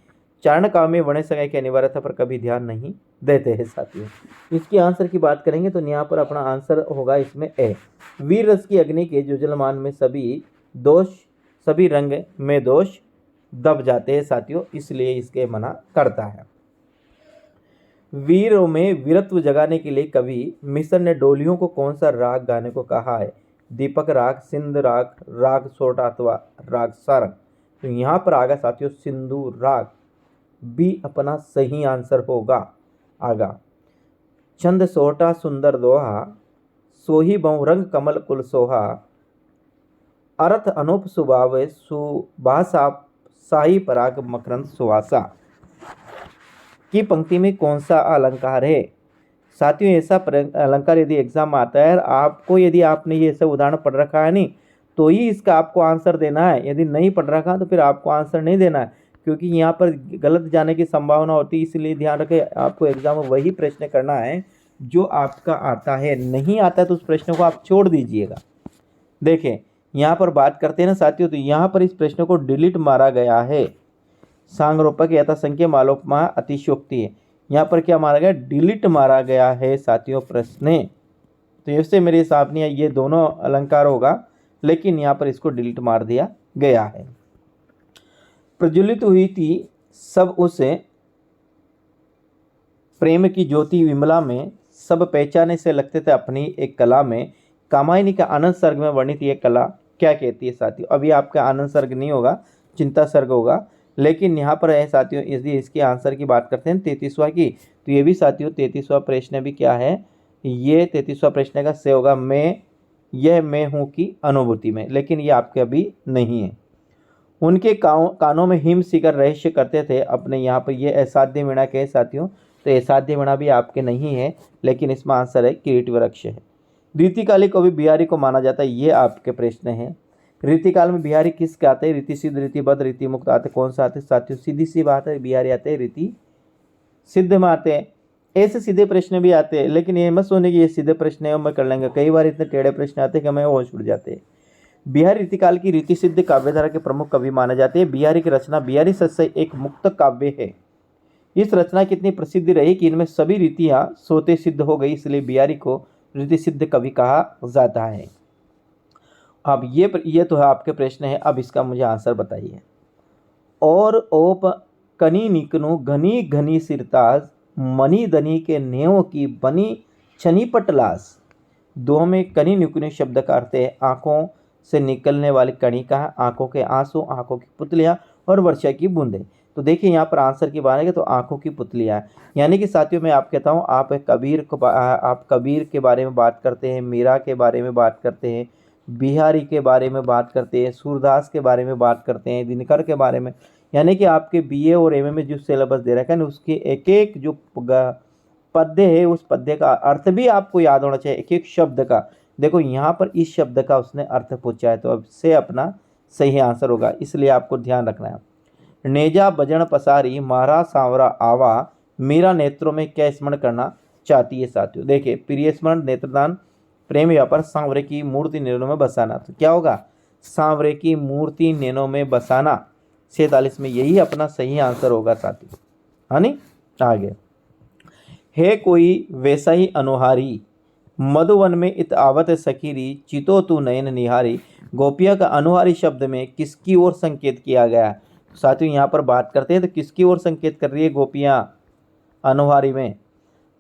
Speaker 1: चारण काव्य में वर्णीय सगाई की अनिवार्यता पर कभी ध्यान नहीं देते हैं साथियों। इसकी आंसर की बात करेंगे तो यहाँ पर अपना आंसर होगा इसमें ए। वीर रस की अग्नि के ज्वाजलमान में सभी रंग में दोष दब जाते हैं साथियों, इसलिए इसके मना करता है। वीरों में वीरत्व जगाने के लिए कवि मिश्र ने डोलियों को कौन सा राग गाने को कहा है? दीपक राग, सिंध राग, राग सोटा अथवा राग सारंग? तो यहाँ पर आगा साथियों सिंधु राग, बी अपना सही आंसर होगा। आगा छंद सोटा सुंदर दोहा, सोही बहुरंग कमल कुल सोहा, अर्थ अनूप सुभाव सुभाषा, शाही पराग मकरंद सुवासा। की पंक्ति में कौन सा अलंकार है। साथियों ऐसा अलंकार यदि एग्जाम में आता है, आपको यदि आपने ये सब उदाहरण पढ़ रखा है नहीं तो ही इसका आपको आंसर देना है, यदि नहीं पढ़ रखा तो फिर आपको आंसर नहीं देना है, क्योंकि यहाँ पर गलत जाने की संभावना होती है। इसलिए ध्यान रखें, आपको एग्जाम में वही प्रश्न करना है जो आपका आता है। नहीं आता है तो उस प्रश्न को आप छोड़ दीजिएगा। देखें यहाँ पर बात करते हैं ना साथियों, तो यहाँ पर इस प्रश्न को डिलीट मारा गया है। सांगरोपक यथासंख्य मालोपमा अतिशयोक्ति है, यहाँ पर क्या मारा गया, डिलीट मारा गया है साथियों प्रश्न। तो इससे मेरे हिसाब नहीं ये दोनों अलंकार होगा, लेकिन यहाँ पर इसको डिलीट मार दिया गया है। प्रज्वलित हुई थी सब उसे प्रेम की ज्योति विमला में, सब पहचाने से लगते थे अपनी एक कला में। कामायनी का आनंद सर्ग में वर्णित ये कला क्या कहती है साथियों। अभी आपका आनंद सर्ग नहीं होगा, चिंता सर्ग होगा, लेकिन यहाँ पर है साथियों, यदि इसके आंसर की बात करते हैं 33वां की, तो ये भी साथियों 33वां प्रश्न भी क्या है, ये 33वां प्रश्न का से होगा मैं हूँ की अनुभूति में, लेकिन ये आपके अभी नहीं है। उनके कानों में हिम शिखर रहस्य करते थे अपने, यहाँ पर ये असाध्य वीणा के साथियों, तो असाध्य वीणा भी आपके नहीं है, लेकिन इसमें आंसर है किरीट वृक्ष है। रीतिकाली कवि बिहारी को माना जाता है, ये आपके प्रश्न है। रीतिकाल में बिहारी किसके आते हैं, रीति सिद्ध, रीतिबद्ध, रीति मुक्त आते, कौन सा आते साथियों, सीधी सी बात है, बिहारी आते हैं रीति सिद्ध में आते हैं। ऐसे सीधे प्रश्न भी आते हैं, लेकिन ये मत सोचने कि ये सीधे प्रश्न है हम कर लेंगे, कई बार इतने टेढ़े प्रश्न आते हैं कि हमें होश उड़ जाते हैं। बिहारी रीतिकाल की रीति सिद्ध काव्यधारा के प्रमुख कवि माने जाते हैं। बिहारी की रचना बिहारी सत्सई एक मुक्त काव्य है। इस रचना की इतनी प्रसिद्धि रही कि इनमें सभी रीतियां सोते सिद्ध हो गई, इसलिए बिहारी को रीति सिद्ध कवि कहा जाता है। अब ये तो है आपके प्रश्न है, अब इसका मुझे आंसर बताइए। और ओप कनी निकनु घनी घनी सिरताज, मनी दनी के नेव की बनी छनी पटलास। दो में कनी निकनु शब्द का अर्थ है आंखों से निकलने वाली कणिका, आंखों के आंसू, आंखों की पुतलियां और वर्षा की बूंदें। तो देखिए यहाँ पर आंसर की बात है तो आंखों की पुतलियां, यानी कि साथियों मैं आप कहता हूँ, आप कबीर के बारे में बात करते हैं, मीरा के बारे में बात करते हैं, बिहारी के बारे में बात करते हैं, सूरदास के बारे में बात करते हैं, दिनकर के बारे में, यानी कि आपके बीए और एमए में जो सिलेबस दे रखा है ना, उसके एक एक जो पद्य है उस पद्य का अर्थ भी आपको याद होना चाहिए, एक एक शब्द का। देखो यहाँ पर इस शब्द का उसने अर्थ पूछा है, तो अब से अपना सही आंसर होगा, इसलिए आपको ध्यान रखना है। नेजा बजन पसारी मारा सांवरा आवा, मेरा नेत्रों में क्या स्मरण करना चाहती है साथियों। देखिए प्रिय स्मरण, नेत्रदान, प्रेम व्यापार, सांवरे की मूर्ति नैनों में बसाना, तो क्या होगा, सांवरे की मूर्ति नैनों में बसाना। 47 में यही अपना सही आंसर होगा साथियों, हाँ नहीं। आगे है कोई वैसा ही अनुहारी, मधुवन में इत आवत सखीरी, चितो तू नयन निहारी। गोपिया का अनुहारी शब्द में किसकी ओर संकेत किया गया है साथियों, यहाँ पर बात करते हैं तो किसकी ओर संकेत कर रही है गोपियाँ अनुहारी में,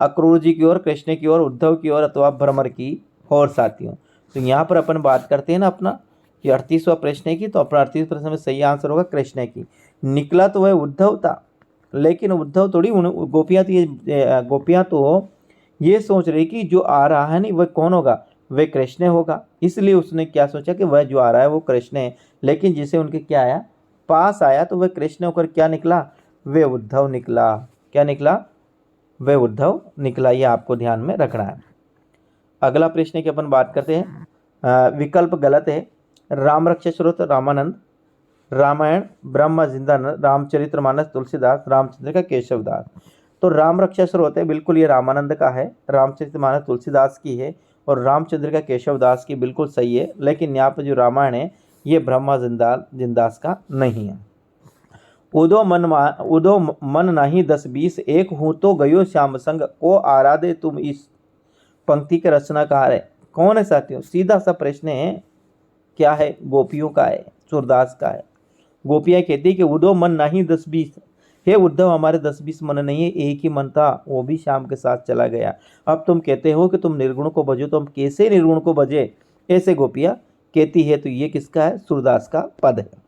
Speaker 1: अक्रूर जी की ओर, कृष्ण की ओर, उद्धव की ओर, अथवा भ्रमर की ओर साथियों। तो यहाँ पर अपन बात करते हैं ना अपना कि 38वां प्रश्न की, तो अपना 38 प्रश्न में सही आंसर होगा कृष्ण की। निकला तो वह उद्धव था, लेकिन उद्धव थोड़ी, गोपियाँ तो ये सोच रही कि जो आ रहा है नहीं वह कौन होगा, वह कृष्ण होगा, इसलिए उसने क्या सोचा कि वह जो आ रहा है वो कृष्ण है, लेकिन जिसे उनके क्या आया, पास आया, तो वह कृष्ण होकर क्या निकला, वह उद्धव निकला। क्या निकला, वह उद्धव निकला, ये आपको ध्यान में रखना है। अगला प्रश्न की अपन बात करते हैं, विकल्प गलत है। राम रक्षा स्रोत रामानंद, रामायण ब्रह्म जिंदानंद, रामचरितमानस तुलसीदास, रामचंद्र का केशवदास। तो राम रक्षा स्रोत है, बिल्कुल ये रामानंद का है, रामचरितमानस तुलसीदास की है, और रामचंद्र का केशवदास की बिल्कुल सही है, लेकिन यहाँ पर जो रामायण है ये ब्रह्मा जिंदास का नहीं है। उदो मन नाही 10-20, एक हूँ तो गयो श्याम संग, को आराधे तुम। इस पंक्ति के रचनाकार है कौन है साथियों, सीधा सा प्रश्न है, क्या है, गोपियों का है, सूरदास का है। गोपियाँ कहती है कि उदो मन नाही 10-20, हे उद्धव हमारे 10-20 मन नहीं है, एक ही मन था, वो भी शाम के साथ चला गया। अब तुम कहते हो कि तुम निर्गुण को भजो, तो हम कैसे निर्गुण को भजे, ऐसे गोपियाँ कहती है। तो ये किसका है, सूरदास का पद है।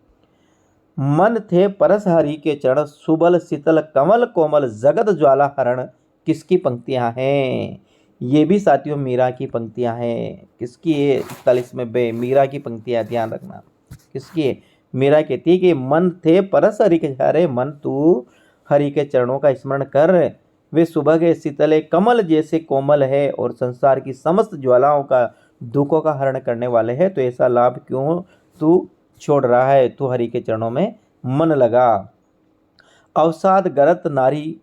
Speaker 1: मन थे परस हरि के चरण, सुबल शीतल कमल कोमल, जगत ज्वाला हरण, किसकी पंक्तियां हैं, ये भी साथियों मीरा की पंक्तियां हैं। किसकी है, 41 में बे, मीरा की पंक्तियां, ध्यान रखना किसकी है। मीरा कहती है कि मन थे परस हरि के, अरे मन तू हरि के चरणों का स्मरण कर। वे सुबह के शीतले कमल जैसे कोमल है और संसार की समस्त ज्वालाओं का दुखों का हरण करने वाले हैं। तो ऐसा लाभ क्यों तू छोड़ रहा है? तू हरि के चरणों में मन लगा। अवसाद गरत नारी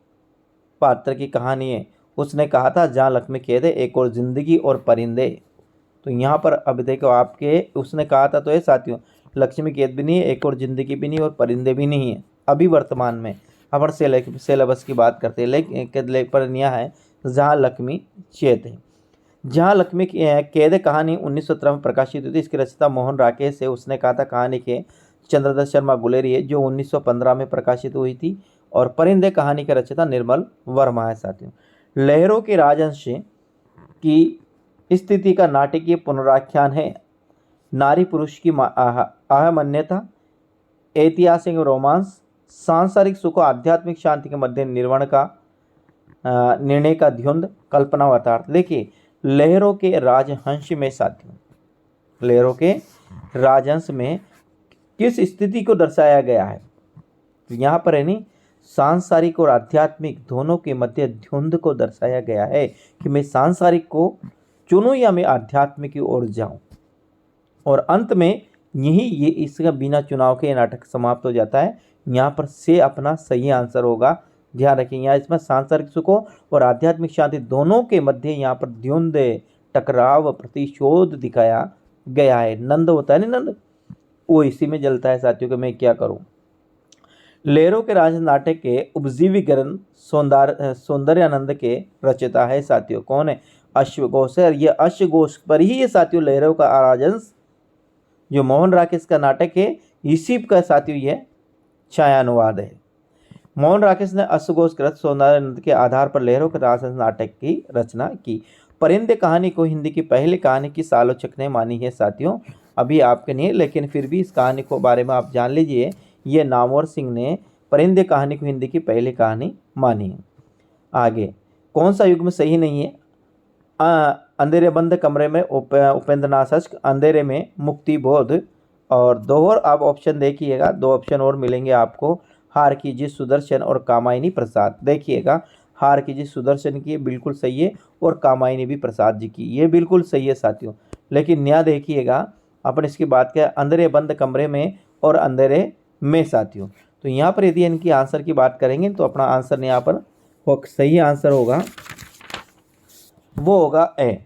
Speaker 1: पात्र की कहानी है। उसने कहा था जहाँ लक्ष्मी कैद है एक और जिंदगी और परिंदे। तो यहाँ पर अब देखो आपके उसने कहा था तो ये साथियों लक्ष्मी कैद भी नहीं है, एक और जिंदगी भी नहीं और परिंदे भी नहीं है। अभी वर्तमान में अपन सिलेबस की बात करते हैं, लेकिन पर यहाँ है जहाँ लक्ष्मी चेत है। जहाँ लक्ष्मी कैद कहानी 1917 में प्रकाशित हुई थी। इसकी रचना मोहन राकेश है। उसने कहा था कहानी के चंद्रदत्त शर्मा गुलेरी है जो 1915 में प्रकाशित हुई थी। और परिंदे कहानी के रचयिता निर्मल वर्मा है साथियों। लहरों के राजहंस की स्थिति का नाटकीय पुनराख्यान है। नारी पुरुष की अहमन्यता, ऐतिहासिक रोमांस, सांसारिक सुख और आध्यात्मिक शांति के मध्य निर्वाण का निर्णय का द्वंद्व, कल्पना वार्तार्थ। देखिए लहरों के राजहंस में साथियों, लहरों के राजहंस में किस स्थिति को दर्शाया गया है? यहाँ पर है नहीं सांसारिक और आध्यात्मिक दोनों के मध्य द्वंद्व को दर्शाया गया है कि मैं सांसारिक को चुनूं या मैं आध्यात्मिक की ओर जाऊं। और अंत में ये इसका बिना चुनाव के नाटक समाप्त हो जाता है। यहाँ पर से अपना सही आंसर होगा। ध्यान रखें यहाँ इसमें सांसारिक सुखों और आध्यात्मिक शांति दोनों के मध्य यहाँ पर द्वंद्व, टकराव, प्रतिशोध दिखाया गया है। नंद होता है ना, नंद वो इसी में जलता है साथियों कि मैं क्या करूं। लहरों के राज नाटक के उपजीवी ग्रंथ सौंदर्यानंद के रचयिता है साथियों। कौन है? अश्वघोष है। ये अश्वघोष पर ही ये साथियों लहरों का राजहंस जो मोहन राकेश का नाटक है इसी का साथियों ये छायानुवाद है। मोहन राकेश ने अश्वघोष ग्रंथ सौंदर्यानंद के आधार पर लहरों के राजहंस नाटक की रचना की। परिंदे कहानी को हिंदी की पहली कहानी की आलोचक ने मानी है साथियों। अभी आपके नहीं लेकिन फिर भी इस कहानी को बारे में आप जान लीजिए। ये नामवर सिंह ने परिंदे कहानी को हिंदी की पहली कहानी मानी है। आगे कौन सा युग्म सही नहीं है? अंधेरे बंद कमरे में उपेंद्र नाथ शास्त्री, अंधेरे में मुक्ति बोध। और दो और आप ऑप्शन देखिएगा, दो ऑप्शन और मिलेंगे आपको, हार की जी सुदर्शन और कामायनी प्रसाद। देखिएगा हार की जी सुदर्शन की बिल्कुल सही है और कामायनी भी प्रसाद जी की ये बिल्कुल सही है साथियों। लेकिन यहाँ देखिएगा अपन इसकी बात करें अंधेरे बंद कमरे में और अंधेरे में साथियों। तो यहाँ पर यदि इनकी आंसर की बात करेंगे तो अपना आंसर यहाँ पर सही आंसर होगा वो होगा ए।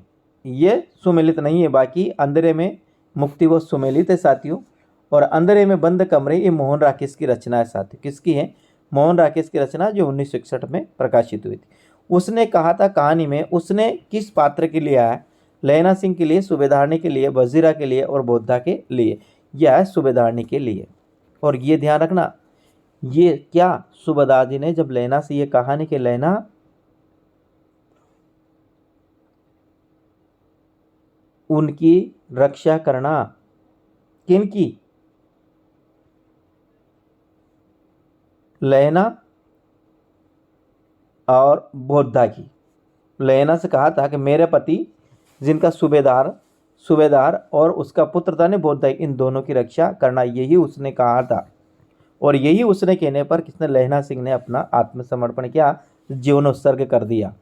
Speaker 1: ये सुमेलित नहीं है, बाकी अंधेरे में मुक्ति वो सुमेलित है साथियों। और अंधेरे में बंद कमरे ये मोहन राकेश की रचना है साथियों। किसकी है? मोहन राकेश की रचना जो 1961 में प्रकाशित हुई थी। उसने कहा था कहानी में उसने किस पात्र के लिए आया? लैला सिंह के लिए, सूबेदारनी के लिए, वजीरा के लिए और बोधा के लिए। यह है सूबेदारनी के लिए। और ये ध्यान रखना ये क्या सूबेदार जी ने जब लैला से ये कहानी के लैला उनकी रक्षा करना किनकी? लैला और बोधा की। लैला से कहा था कि मेरे पति जिनका सूबेदार और उसका पुत्र था ने बोधा, इन दोनों की रक्षा करना, यही उसने कहा था। और यही उसने कहने पर किसने? लैला सिंह ने अपना आत्मसमर्पण किया, जीवन उत्सर्ग कर दिया।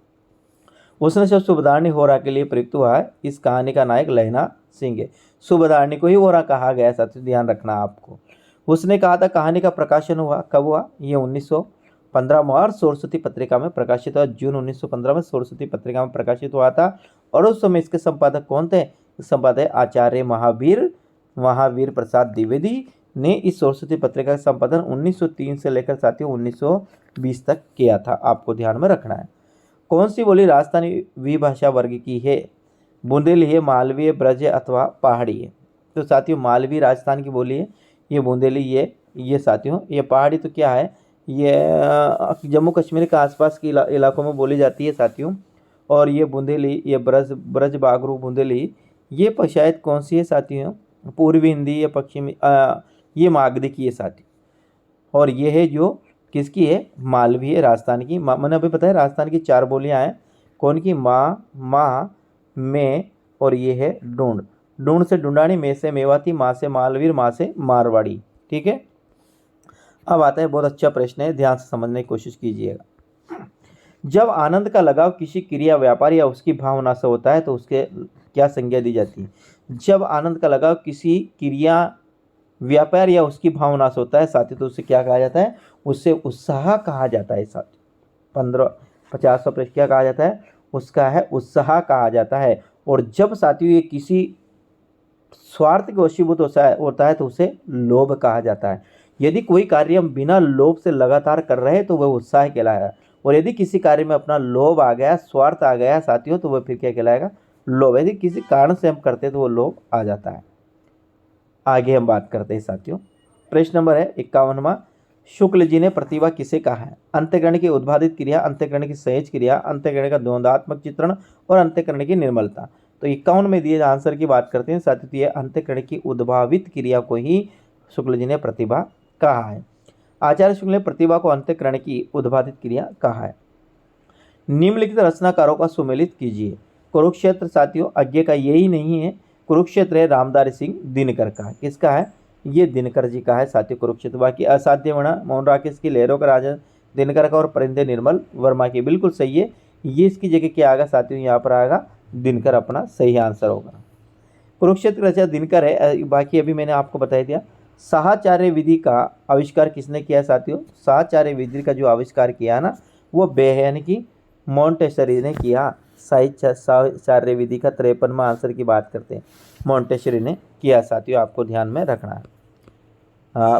Speaker 1: उसने जब सूबेदारनी होरा के लिए प्रयुक्त हुआ है। इस कहानी का नायक लैला सिंह है। सूबेदारनी को ही होरा कहा गया साथियों, ध्यान रखना आपको। उसने कहा था कहानी का प्रकाशन हुआ कब हुआ? ये 1915 में और सरस्वती पत्रिका में प्रकाशित हुआ। जून 1915 में सरस्वती पत्रिका में प्रकाशित हुआ था। और उस समय इसके संपादक कौन थे? संपादक आचार्य महावीर प्रसाद द्विवेदी ने इस सरस्वती पत्रिका का संपादन 1903 से लेकर साथियों 1920 तक किया था। आपको ध्यान में रखना है। कौन सी बोली राजस्थानी विभाषा वर्ग की है? बुंदेली है, मालवी है, ब्रज है अथवा पहाड़ी है? तो साथियों मालवी राजस्थान की बोली है, ये बुंदेली ये साथियों। ये पहाड़ी तो क्या है? ये जम्मू कश्मीर के आसपास के इलाकों में बोली जाती है साथियों। और ये बुंदेली, ये ब्रज बागरू बुंदेली, ये शायद कौन सी है साथियों? पूर्वी हिंदी या पश्चिमी, ये मागधी की है साथियों। और ये है जो किसकी है? मालवी है, राजस्थान की। मैंने अभी बताया राजस्थान की 4 बोलियां हैं। कौन की? माँ, में और ये है ढूंढ से ढूंढानी, में से मेवाती, माँ से मालवीर, माँ से मारवाड़ी। ठीक है। अब आता है, बहुत अच्छा प्रश्न है, ध्यान से समझने की कोशिश कीजिएगा। जब आनंद का लगाव किसी क्रिया, व्यापार या उसकी भावना से होता है तो उसके क्या संज्ञा दी जाती है? जब आनंद का लगाव किसी क्रिया, व्यापार या उसकी भावना से होता है साथियों, तो उसे क्या कहा जाता है? उससे उत्साह कहा जाता है साथियों। 50वां प्रश्न क्या कहा जाता है? उसका है उत्साह कहा जाता है। और जब साथियों ये किसी स्वार्थ के वशीभूत होता है तो उसे लोभ कहा जाता है। यदि कोई कार्य हम बिना लोभ से लगातार कर रहे हैं तो वह उत्साह कहलाएगा। और यदि किसी कार्य में अपना लोभ आ गया, स्वार्थ आ गया साथियों, तो वह फिर क्या कहलाएगा? लोभ। यदि किसी कारण से हम करते हैं तो वो लोभ आ जाता है। आगे हम बात करते हैं साथियों। प्रश्न नंबर है 51वां। शुक्ल जी ने प्रतिभा किसे कहा है? अंतःकरण की उद्भादित क्रिया, अंतःकरण की सहज क्रिया, अंतःकरण का द्वंद्वात्मक चित्रण और अंतःकरण की निर्मलता। तो 51 में दिए आंसर की बात करते हैं साथियों, तो ये अंतःकरण की उद्भावित क्रिया को ही शुक्ल जी ने प्रतिभा कहा है। आचार्य शुक्ल ने प्रतिभा को अंतःकरण की उद्भावित क्रिया कहा है। निम्नलिखित रचनाकारों का सुमेलित कीजिए। कुरुक्षेत्र साथियों अज्ञे का यही नहीं है, कुरुक्षेत्र है रामधारी सिंह दिनकर का। किसका है? ये दिनकर जी का है साथियों कुरुक्षेत्र। बाकी असाध्य मणा मोहन राकेश की, लहरों का राजा दिनकर का और परिंदे निर्मल वर्मा की। बिल्कुल सही है, ये इसकी जगह क्या आएगा साथियों? यहाँ पर आएगा दिनकर, अपना सही आंसर होगा। कुरुक्षेत्र रचना दिनकर है। बाकी अभी मैंने आपको बता दिया। साहचर्य विधि का आविष्कार किसने किया साथियों? साहचर्य विधि का जो आविष्कार किया ना, वो यानी कि मॉन्टेसरी ने किया। साहचर्य विधि का 53वां आंसर की बात करते हैं, मॉन्टेसरी ने किया साथियों, आपको ध्यान में रखना है।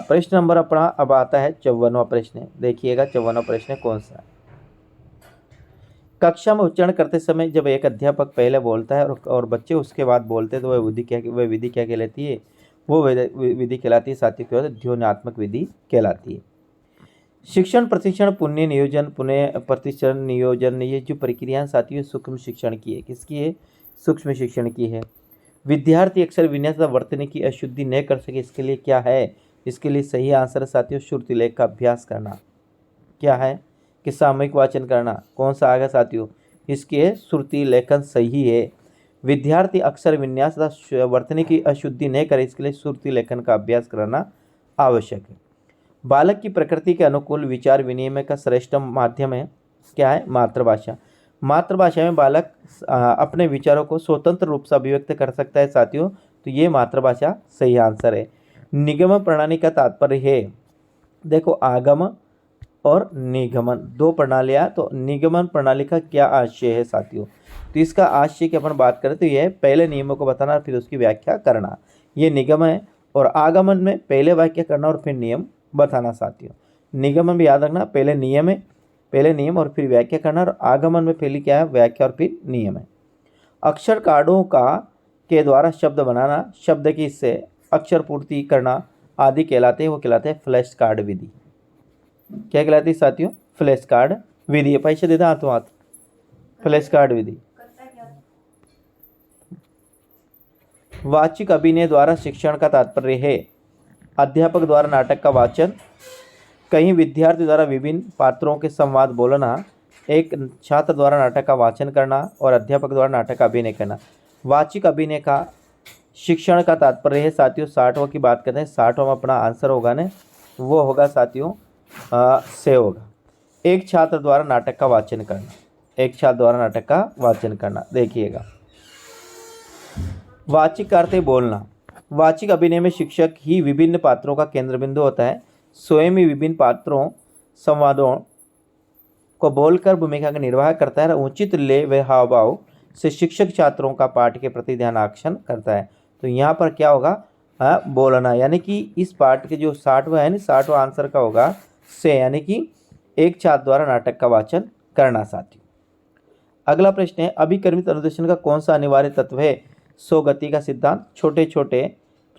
Speaker 1: प्रश्न नंबर अपना अब आता है 54वां प्रश्न। देखिएगा 54वां प्रश्न कौन सा है? कक्षा में उच्चारण करते समय जब एक अध्यापक पहले बोलता है और बच्चे उसके बाद बोलते हैं तो वह विधि क्या कहलाती है? वो विधि कहलाती है साथियों क्या? ध्वन्यात्मक विधि कहलाती है। शिक्षण, प्रशिक्षण, पुण्य नियोजन, पुनः प्रतिक्षण नियोजन, ये जो प्रक्रियाएं साथियों सूक्ष्म शिक्षण की है। किसकी है? सूक्ष्म शिक्षण की है। विद्यार्थी अक्षर विन्यास वर्तने की अशुद्धि न कर सके, इसके लिए क्या है? इसके लिए सही आंसर साथियों श्रुति लेख का अभ्यास करना। क्या है? कि सामूहिक वाचन करना। कौन सा आएगा साथियों? इसके श्रुति लेखन सही है। विद्यार्थी अक्षर विन्यास तथा वर्तने की अशुद्धि न करे, इसके लिए श्रुति लेखन का अभ्यास करना आवश्यक है। बालक की प्रकृति के अनुकूल विचार विनिमय का श्रेष्ठ माध्यम है क्या है? मातृभाषा। मातृभाषा में बालक अपने विचारों को स्वतंत्र रूप से अभिव्यक्त कर सकता है साथियों, तो ये मातृभाषा सही आंसर है। निगम प्रणाली का तात्पर्य है, देखो आगम और निगमन दो प्रणालियाँ, तो निगमन प्रणाली का क्या आशय है साथियों? तो इसका आशय की अपन बात करें तो यह पहले नियमों को बताना फिर उसकी व्याख्या करना, ये निगम है। और आगमन में पहले व्याख्या करना और फिर नियम बताना साथियों। निगमन भी याद रखना, पहले नियम है, पहले नियम और फिर व्याख्या करना, और आगमन में पहले क्या है? व्याख्या और फिर नियम है। अक्षर कार्डों का के द्वारा शब्द बनाना, शब्द की इससे अक्षर पूर्ति करना आदि कहलाते हैं, वो कहलाते हैं फ्लैश कार्ड विधि। क्या कहलाती है साथियों? फ्लैश कार्ड विधि। पैसे देता हाथों हाथ, फ्लैश कार्ड विधि। वाचिक अभिनय द्वारा शिक्षण का तात्पर्य है अध्यापक द्वारा नाटक का वाचन, कहीं विद्यार्थी द्वारा विभिन्न पात्रों के संवाद बोलना, एक छात्र द्वारा नाटक का वाचन करना और अध्यापक द्वारा नाटक का अभिनय करना। वाचिक अभिनय का शिक्षण का तात्पर्य है साथियों 60वां की बात करते हैं। 60वां अपना आंसर होगा ना, वो होगा साथियों से होगा एक छात्र द्वारा नाटक का वाचन करना, एक छात्र द्वारा नाटक का वाचन करना। देखिएगा वाचिक का अर्थ है बोलना। वाचिक अभिनय में शिक्षक ही विभिन्न पात्रों का केंद्र बिंदु होता है, स्वयं ही विभिन्न पात्रों संवादों को बोलकर भूमिका का निर्वाह करता है। उचित लय व हाव भाव से शिक्षक छात्रों का पाठ के प्रति ध्यान आकर्षण करता है। तो यहाँ पर क्या होगा? बोलना, यानी कि इस पाठ के जो 60वां है ना, 60वां आंसर का होगा से, यानी कि एक छात्र द्वारा नाटक का वाचन करना साथियों। अगला प्रश्न है अभिकर्मित अनुदेशन का कौन सा अनिवार्य तत्व है? स्वगति का सिद्धांत,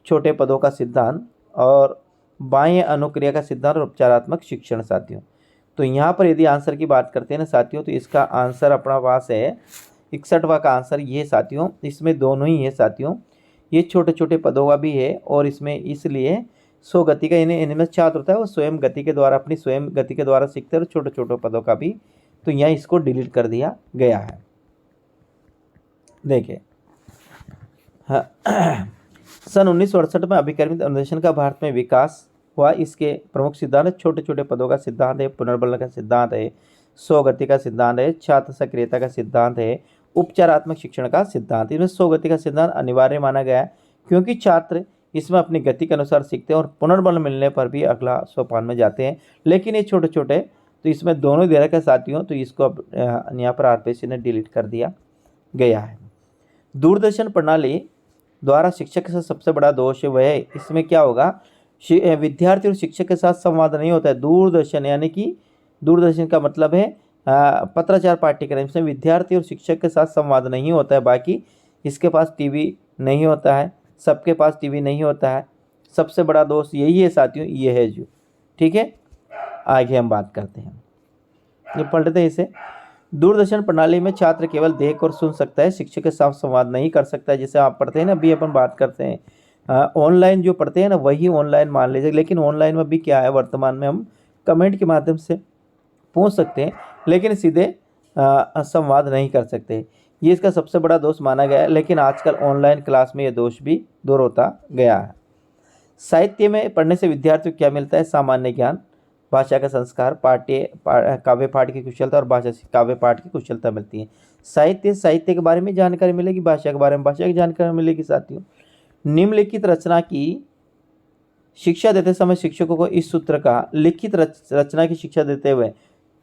Speaker 1: छोटे पदों का सिद्धांत और बाह्य अनुक्रिया का सिद्धांत और उपचारात्मक शिक्षण साथियों। तो यहाँ पर यदि आंसर की बात करते हैं ना साथियों, तो इसका आंसर अपना पास है 61वां का आंसर ये साथियों। इसमें दोनों ही है साथियों, ये छोटे पदों का भी है और इसमें इसलिए स्वगति का इनमें छात्र होता है वो स्वयं गति के द्वारा, अपनी स्वयं गति के द्वारा सीखते हैं, और छोटे पदों का भी, तो यहाँ इसको डिलीट कर दिया गया है। देखिए हाँ सन 1968 में अभिकर्मित अनुदेशन का भारत में विकास हुआ। इसके प्रमुख सिद्धांत छोटे छोटे पदों का सिद्धांत है, पुनर्बल का सिद्धांत है, स्वगति का सिद्धांत है, छात्र सक्रियता का सिद्धांत है, उपचारात्मक शिक्षण का सिद्धांत। इसमें स्वगति का सिद्धांत अनिवार्य माना गया है क्योंकि छात्र इसमें अपनी गति के अनुसार सीखते हैं और पुनर्बल मिलने पर भी अगला सोपान में जाते हैं। लेकिन ये छोटे छोटे, तो इसमें दोनों दे रखा है साथियों, तो इसको अब यहाँ पर आरपीएससी ने डिलीट कर दिया गया है। दूरदर्शन प्रणाली द्वारा शिक्षक का सबसे बड़ा दोष वह है, इसमें क्या होगा, विद्यार्थी और शिक्षक के साथ संवाद नहीं होता है। दूरदर्शन यानी कि दूरदर्शन का मतलब है पत्राचार पाठ्यक्रम, इसमें विद्यार्थी और शिक्षक के साथ संवाद नहीं होता है। बाकी इसके पास टीवी नहीं होता है, सबके पास टीवी नहीं होता है। सबसे बड़ा दोष यही है साथियों, ये है जो, ठीक है। आगे हम बात करते हैं, ये पढ़ लेते हैं इसे। दूरदर्शन प्रणाली में छात्र केवल देख और सुन सकता है, शिक्षक के साथ संवाद नहीं कर सकता है। जैसे आप पढ़ते हैं ना, अभी अपन बात करते हैं ऑनलाइन जो पढ़ते हैं ना, वही ऑनलाइन मान लीजिए। लेकिन ऑनलाइन में भी क्या है, वर्तमान में हम कमेंट के माध्यम से पूछ सकते हैं, लेकिन सीधे संवाद नहीं कर सकते। ये इसका सबसे बड़ा दोष माना गया है। लेकिन आजकल ऑनलाइन क्लास में ये दोष भी दूर होता गया है। साहित्य में पढ़ने से विद्यार्थियों को क्या मिलता है, सामान्य ज्ञान, भाषा का संस्कार, काव्य पाठ की कुशलता और भाषा काव्य पाठ की कुशलता मिलती है। साहित्य के बारे में जानकारी मिलेगी, भाषा के बारे में भाषा की जानकारी मिलेगी साथियों। निम्नलिखित रचना की शिक्षा देते समय शिक्षकों को इस सूत्र का लिखित रचना की शिक्षा देते हुए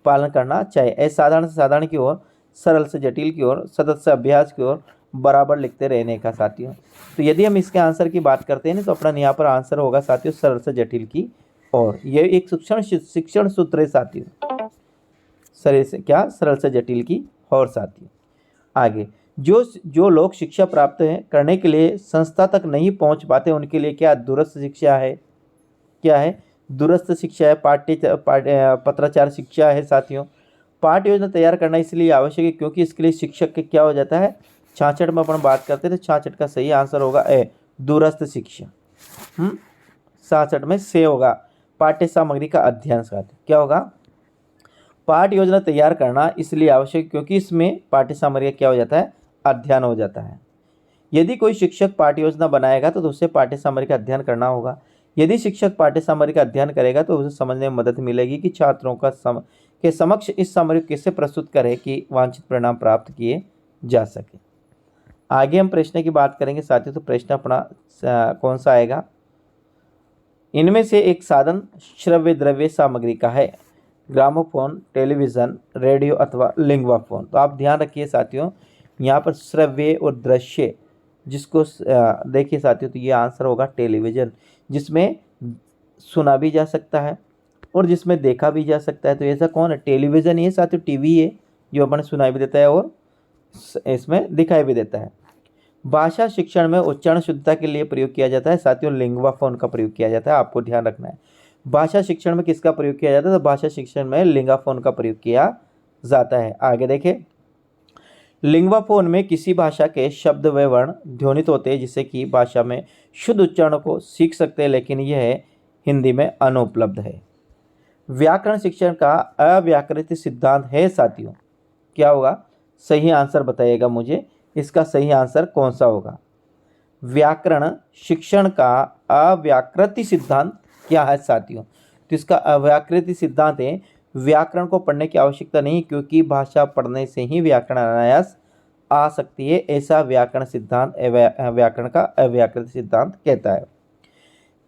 Speaker 1: पालन करना चाहिए। असाधारण से साधारण की ओर, सरल से जटिल की ओर, सतत से अभ्यास की ओर बराबर लिखते रहने का साथियों। तो यदि हम इसके आंसर की बात करते हैं ना, तो अपना यहाँ पर आंसर होगा साथियों सरल से जटिल की और। ये एक शिक्षण सूत्र है साथियों, सरल से जटिल की और साथियों। आगे, जो लोग शिक्षा प्राप्त करने के लिए संस्था तक नहीं पहुंच पाते, उनके लिए क्या दूरस्थ शिक्षा है, क्या है, दूरस्थ शिक्षा है, पत्राचार शिक्षा है साथियों। पाठ्य योजना तैयार करना इसलिए आवश्यक है क्योंकि इसके लिए शिक्षक के क्या हो जाता है, 66 में अपन बात करते थे, 66 का सही आंसर होगा ए, दूरस्थ शिक्षा। 66 में से होगा पाठ्य सामग्री का अध्ययन साथियों। क्या होगा, पाठ्य योजना तैयार करना इसलिए आवश्यक क्योंकि इसमें पाठ्य सामग्री क्या हो जाता है, अध्ययन हो जाता है। यदि कोई शिक्षक पाठ्य योजना बनाएगा तो उसे पाठ्य सामग्री का अध्ययन करना होगा। यदि शिक्षक पाठ्य सामग्री का अध्ययन करेगा तो उसे समझने में मदद मिलेगी कि छात्रों के समक्ष इस सामग्री को कैसे प्रस्तुत करें कि वांछित परिणाम प्राप्त किए जा सके। आगे हम प्रश्न की बात करेंगे साथियों। तो प्रश्न अपना कौन सा आएगा, इनमें से एक साधन श्रव्य द्रव्य सामग्री का है, ग्रामोफोन, टेलीविज़न, रेडियो अथवा लिंगवा फोन। तो आप ध्यान रखिए साथियों, यहाँ पर श्रव्य और दृश्य जिसको देखिए साथियों, तो ये आंसर होगा टेलीविज़न, जिसमें सुना भी जा सकता है और जिसमें देखा भी जा सकता है। तो ऐसा कौन है, टेलीविज़न ही है साथियों, टीवी है जो अपन सुनाई भी देता है और इसमें दिखाई भी देता है। भाषा शिक्षण में उच्चारण शुद्धता के लिए प्रयोग किया जाता है साथियों, लिंगवा फोन का प्रयोग किया जाता है, आपको ध्यान रखना है। भाषा शिक्षण में किसका प्रयोग किया जाता है, तो भाषा शिक्षण में लिंगाफोन का प्रयोग किया जाता है। आगे देखें, लिंगाफोन में किसी भाषा के शब्द व वर्ण ध्वनित होते हैं जिससे कि भाषा में शुद्ध उच्चारण को सीख सकते हैं, लेकिन यह हिंदी में अनुपलब्ध है। व्याकरण शिक्षण का अव्याकृत सिद्धांत है साथियों। क्या होगा, सही आंसर बताइएगा मुझे, इसका सही आंसर कौन सा होगा। व्याकरण शिक्षण का अव्याकृत सिद्धांत क्या है साथियों, तो इसका अव्याकृत सिद्धांत है व्याकरण को पढ़ने की आवश्यकता नहीं क्योंकि भाषा पढ़ने से ही व्याकरण अनायास आ सकती है, ऐसा व्याकरण सिद्धांत व्याकरण का अव्याकृत सिद्धांत कहता है।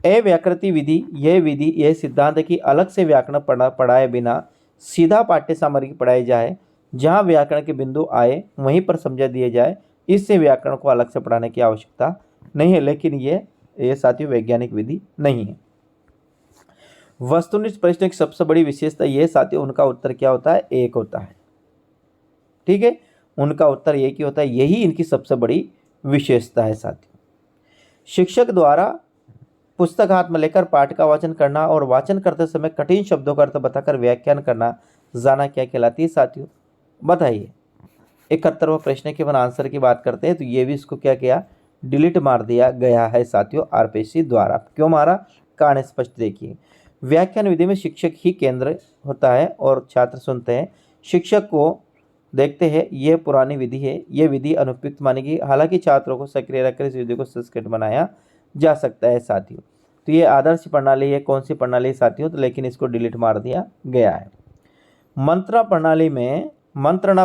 Speaker 1: अव्याकृति विधि यह सिद्धांत है कि अलग से व्याकरण पढ़ाए बिना सीधा पाठ्य सामग्री पढ़ाई जाए, जहाँ व्याकरण के बिंदु आए वहीं पर समझा दिए जाए, इससे व्याकरण को अलग से पढ़ाने की आवश्यकता नहीं है। लेकिन ये साथियों वैज्ञानिक विधि नहीं है। वस्तुनिष्ठ प्रश्न की सबसे बड़ी विशेषता यह साथियों, उनका उत्तर क्या होता है, एक होता है, ठीक है, उनका उत्तर एक ही होता है, यही इनकी सबसे बड़ी विशेषता है साथियों। शिक्षक द्वारा पुस्तक हाथ में लेकर पाठ का वाचन करना और वाचन करते समय कठिन शब्दों का अर्थ बताकर व्याख्यान करना जाना क्या कहलाती है साथियों, बताइए। 71वां प्रश्न के अपन आंसर की बात करते हैं, तो ये भी इसको क्या किया, डिलीट मार दिया गया है साथियों आरपीएससी द्वारा। क्यों मारा, कारण स्पष्ट देखिए। व्याख्यान विधि में शिक्षक ही केंद्र होता है और छात्र सुनते हैं, शिक्षक को देखते हैं। यह पुरानी विधि है, यह विधि अनुपयुक्त मानेगी, हालांकि छात्रों को सक्रिय रखकर इस विधि को संस्कृत बनाया जा सकता है साथियों। तो ये आदर्श प्रणाली है, कौन सी प्रणाली साथियों, तो लेकिन इसको डिलीट मार दिया गया है। मंत्रणा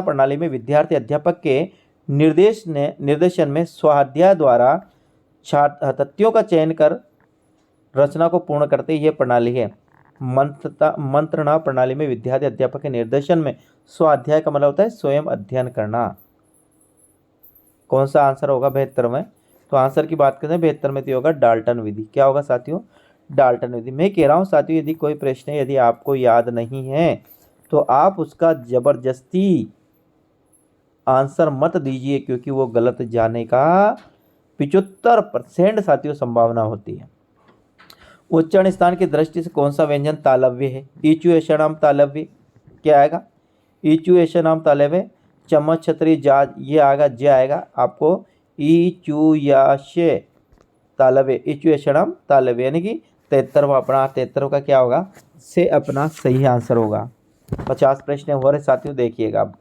Speaker 1: प्रणाली में विद्यार्थी अध्यापक के निर्देशन में स्वाध्याय द्वारा तथ्यों का चयन कर रचना को पूर्ण करते ये प्रणाली है। मंत्रणा प्रणाली में विद्यार्थी अध्यापक के निर्देशन में स्वाध्याय का मतलब होता है स्वयं अध्ययन करना। कौन सा आंसर होगा 72 में, तो आंसर की बात करते हैं 72 में तो होगा डाल्टन विधि। क्या होगा साथियों, डाल्टन विधि। मैं कह रहा हूँ साथियों, यदि कोई प्रश्न यदि आपको याद नहीं है तो आप उसका जबरदस्ती आंसर मत दीजिए, क्योंकि वो गलत जाने का 75% साथियों संभावना होती है। उच्चारण स्थान की दृष्टि से कौन सा व्यंजन तालव्य है, ईचु ऐषणाम तालव्य, क्या आएगा, ईचु ऐषणाम तालव्य, चम्मच छतरी जाज, ये आएगा, जे आएगा आपको ईचु याशे तालव्य, ईचु ऐषणाम तालव्य, यानी कि 73वां अपना 73 का क्या होगा से अपना सही आंसर होगा। 50 प्रश्न हो रहे साथियों, देखिएगा अब।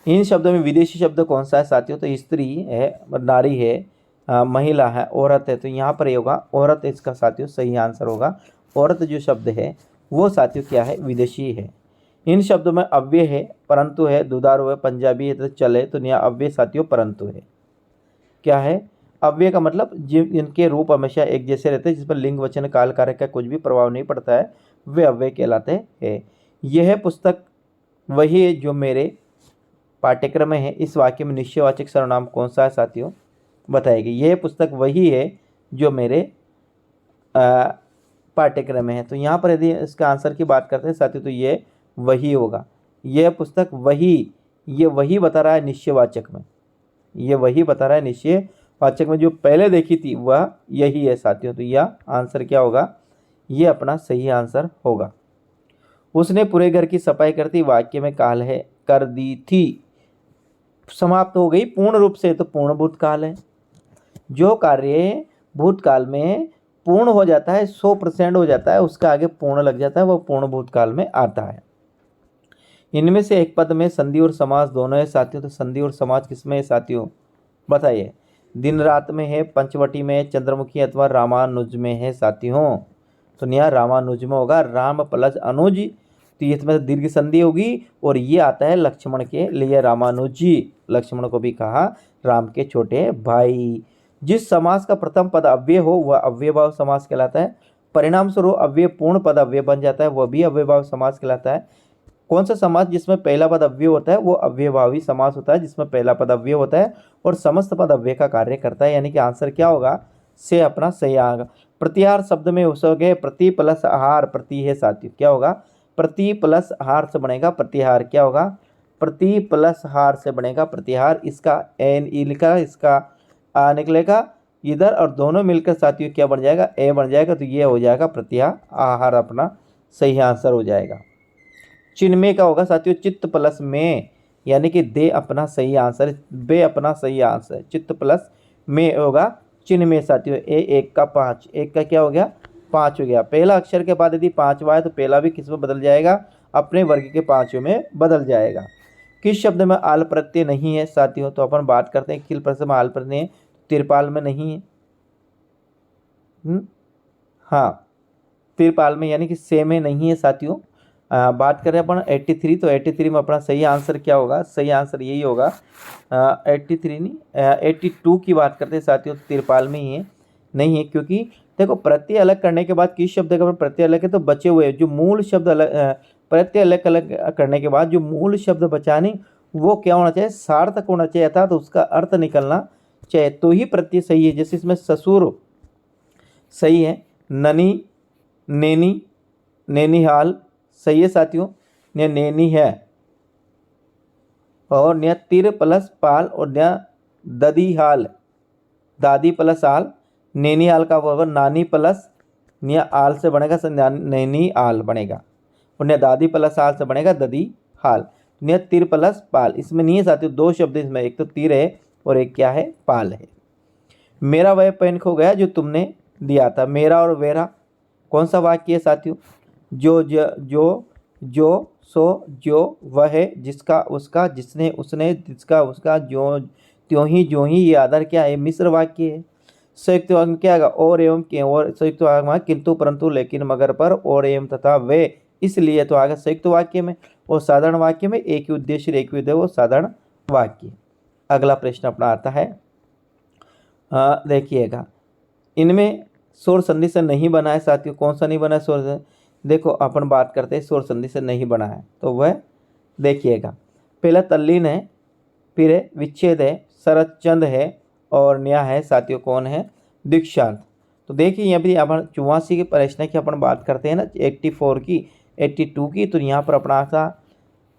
Speaker 1: इन शब्दों में विदेशी शब्द कौन सा है साथियों, तो स्त्री है, नारी है, महिला है, औरत है, तो यहाँ पर ये होगा औरत, इसका साथियों सही आंसर होगा। औरत जो शब्द है वो साथियों क्या है, विदेशी है। इन शब्दों में अव्यय है, परंतु है, दुधारू है, पंजाबी है, तो चले, तो यहाँ अव्यय साथियों परंतु है। क्या है अव्यय का मतलब जिनके रूप हमेशा एक जैसे रहते हैं, जिस पर लिंग वचन काल कार्य का कुछ भी प्रभाव नहीं पड़ता है, वे अव्यय कहलाते हैं। यह पुस्तक वही है जो मेरे पाठ्यक्रम में है। इस वाक्य में निश्चयवाचक सर्वनाम कौन सा है साथियों, बताएगी। यह पुस्तक वही है जो मेरे पाठ्यक्रम में है, तो यहाँ पर यदि इसका आंसर की बात करते हैं साथियों तो ये वही होगा। यह पुस्तक वही, ये वही बता रहा है निश्चयवाचक में, ये वही बता रहा है निश्चयवाचक में, जो पहले देखी थी वह यही है साथियों, तो यह आंसर क्या होगा, ये अपना सही आंसर होगा। उसने पूरे घर की सफाई करती वाक्य में काल है कर दी थी, समाप्त हो गई पूर्ण रूप से, तो पूर्ण भूतकाल है। जो कार्य भूतकाल में पूर्ण हो जाता है, 100% हो जाता है, उसका आगे पूर्ण लग जाता है, वह पूर्ण भूतकाल में आता है। इनमें से एक पद में संधि और समास दोनों है साथियों, तो संधि और समास किसमें है साथियों, बताइए। दिन रात में है, पंचवटी में, चंद्रमुखी अथवा रामानुज में है साथियों, तो यहाँ रामानुज में होगा। राम प्लस अनुज, तो इसमें दीर्घ संधि होगी, और ये आता है लक्ष्मण के लिए, रामानुजी, लक्ष्मण को भी कहा राम के छोटे भाई। जिस समास का प्रथम पद अव्यय हो वह अव्ययभाव समास कहलाता है। परिणाम स्वरूप अव्यय पूर्ण पद अव्यय बन जाता है, वह भी अव्ययभाव समास कहलाता है। कौन सा समास जिसमें पहला पद अव्यय होता है वो अव्ययभावी समास होता है, जिसमें पहला पद अव्यय होता है और समस्त पद अव्यय का कार्य करता है, यानी कि आंसर क्या होगा, से अपना सही आएगा। प्रतिहार शब्द में हो गए प्रति प्लस आहार, प्रति है साथियों, क्या होगा, प्रति प्लस हार से बनेगा प्रतिहार, क्या होगा, प्रति प्लस हार से बनेगा प्रतिहार। इसका एन ई लिखा, इसका आ निकलेगा इधर, और दोनों मिलकर साथियों क्या बन जाएगा, ए बन जाएगा, तो ये हो जाएगा प्रतिहार, आहार अपना सही आंसर हो जाएगा। चिन्मय का होगा साथियों चित्त प्लस में, यानी कि दे अपना सही आंसर, बे अपना सही आंसर, चित्त प्लस में होगा चिन्मय साथियों। ए 1 का 5, 1 का क्या हो गया 5 हो गया। पहला अक्षर के बाद यदि 5वां है तो पहला भी किस में बदल जाएगा, अपने वर्ग के 5 में बदल जाएगा। किस शब्द में आल प्रत्यय नहीं है साथियों, तो अपन बात करते हैं किल प्रत्यय में आल प्रत्यय है, तिरपाल में नहीं है। हाँ, तिरपाल में यानी कि से में नहीं है साथियों। बात करें अपन 83, तो 83 में अपना सही आंसर क्या होगा, सही आंसर यही होगा 83 नहीं 82 की बात करते हैं साथियों, तिरपाल में ही है, नहीं है, क्योंकि देखो प्रत्यय अलग करने के बाद किस शब्द का प्रत्यय अलग है, तो बचे हुए जो मूल शब्द अलग, प्रत्यय अलग अलग करने के बाद जो मूल शब्द बचा नहीं वो क्या होना चाहिए, सार्थक होना चाहिए, अर्थात तो उसका अर्थ निकलना चाहिए, तो ही प्रत्यय सही है। जैसे इसमें ससुर सही है, ननी, नैनी, नैनीहाल सही है साथियों, नैनी है, और न्या तिर प्लस पाल, और न्या ददी हाल, दादी प्लस आल, नैनीहाल का होगा नानी प्लस न्या आल से बनेगा नैनी आल बनेगा, और न्या दादी प्लस आल से बनेगा ददी हाल। न्या तिर प्लस पाल, इसमें नहीं है साथियों, दो शब्द इसमें, एक तो तिर है और एक क्या है पाल है। मेरा वह पेन खो गया जो तुमने दिया था, मेरा और वेरा कौन सा वाक्य है साथियों, जो सो जो वह है, जिसका उसका, जिसने उसने, जिसका उसका, जो त्यों ही जो ही, ये आधार क्या है, मिश्र वाक्य है। संयुक्त वाक्य में क्या आएगा, और एवं के, और संयुक्त वाक्य में किंतु परंतु लेकिन मगर पर और एवं तथा वे इसलिए तो आएगा संयुक्त वाक्य में। और साधारण वाक्य में एक ही उद्देश्य एक ही उद्देश्य वो साधारण वाक्य। अगला प्रश्न अपना आता है, देखिएगा, इनमें स्वर संधि से नहीं बना है साथियों, कौन सा नहीं बना है स्वर संधि? देखो अपन बात करते हैं स्वर संधि से नहीं बना है, तो वह देखिएगा, पहला तल्लीन है, फिर है विच्छेद है, शरद चंद है और न्याय है साथियों, कौन है, दीक्षांत। तो देखिए यहाँ भी अपन 84 के प्रश्न की अपन बात करते हैं ना, 84 की 82 की, तो यहाँ पर अपना सा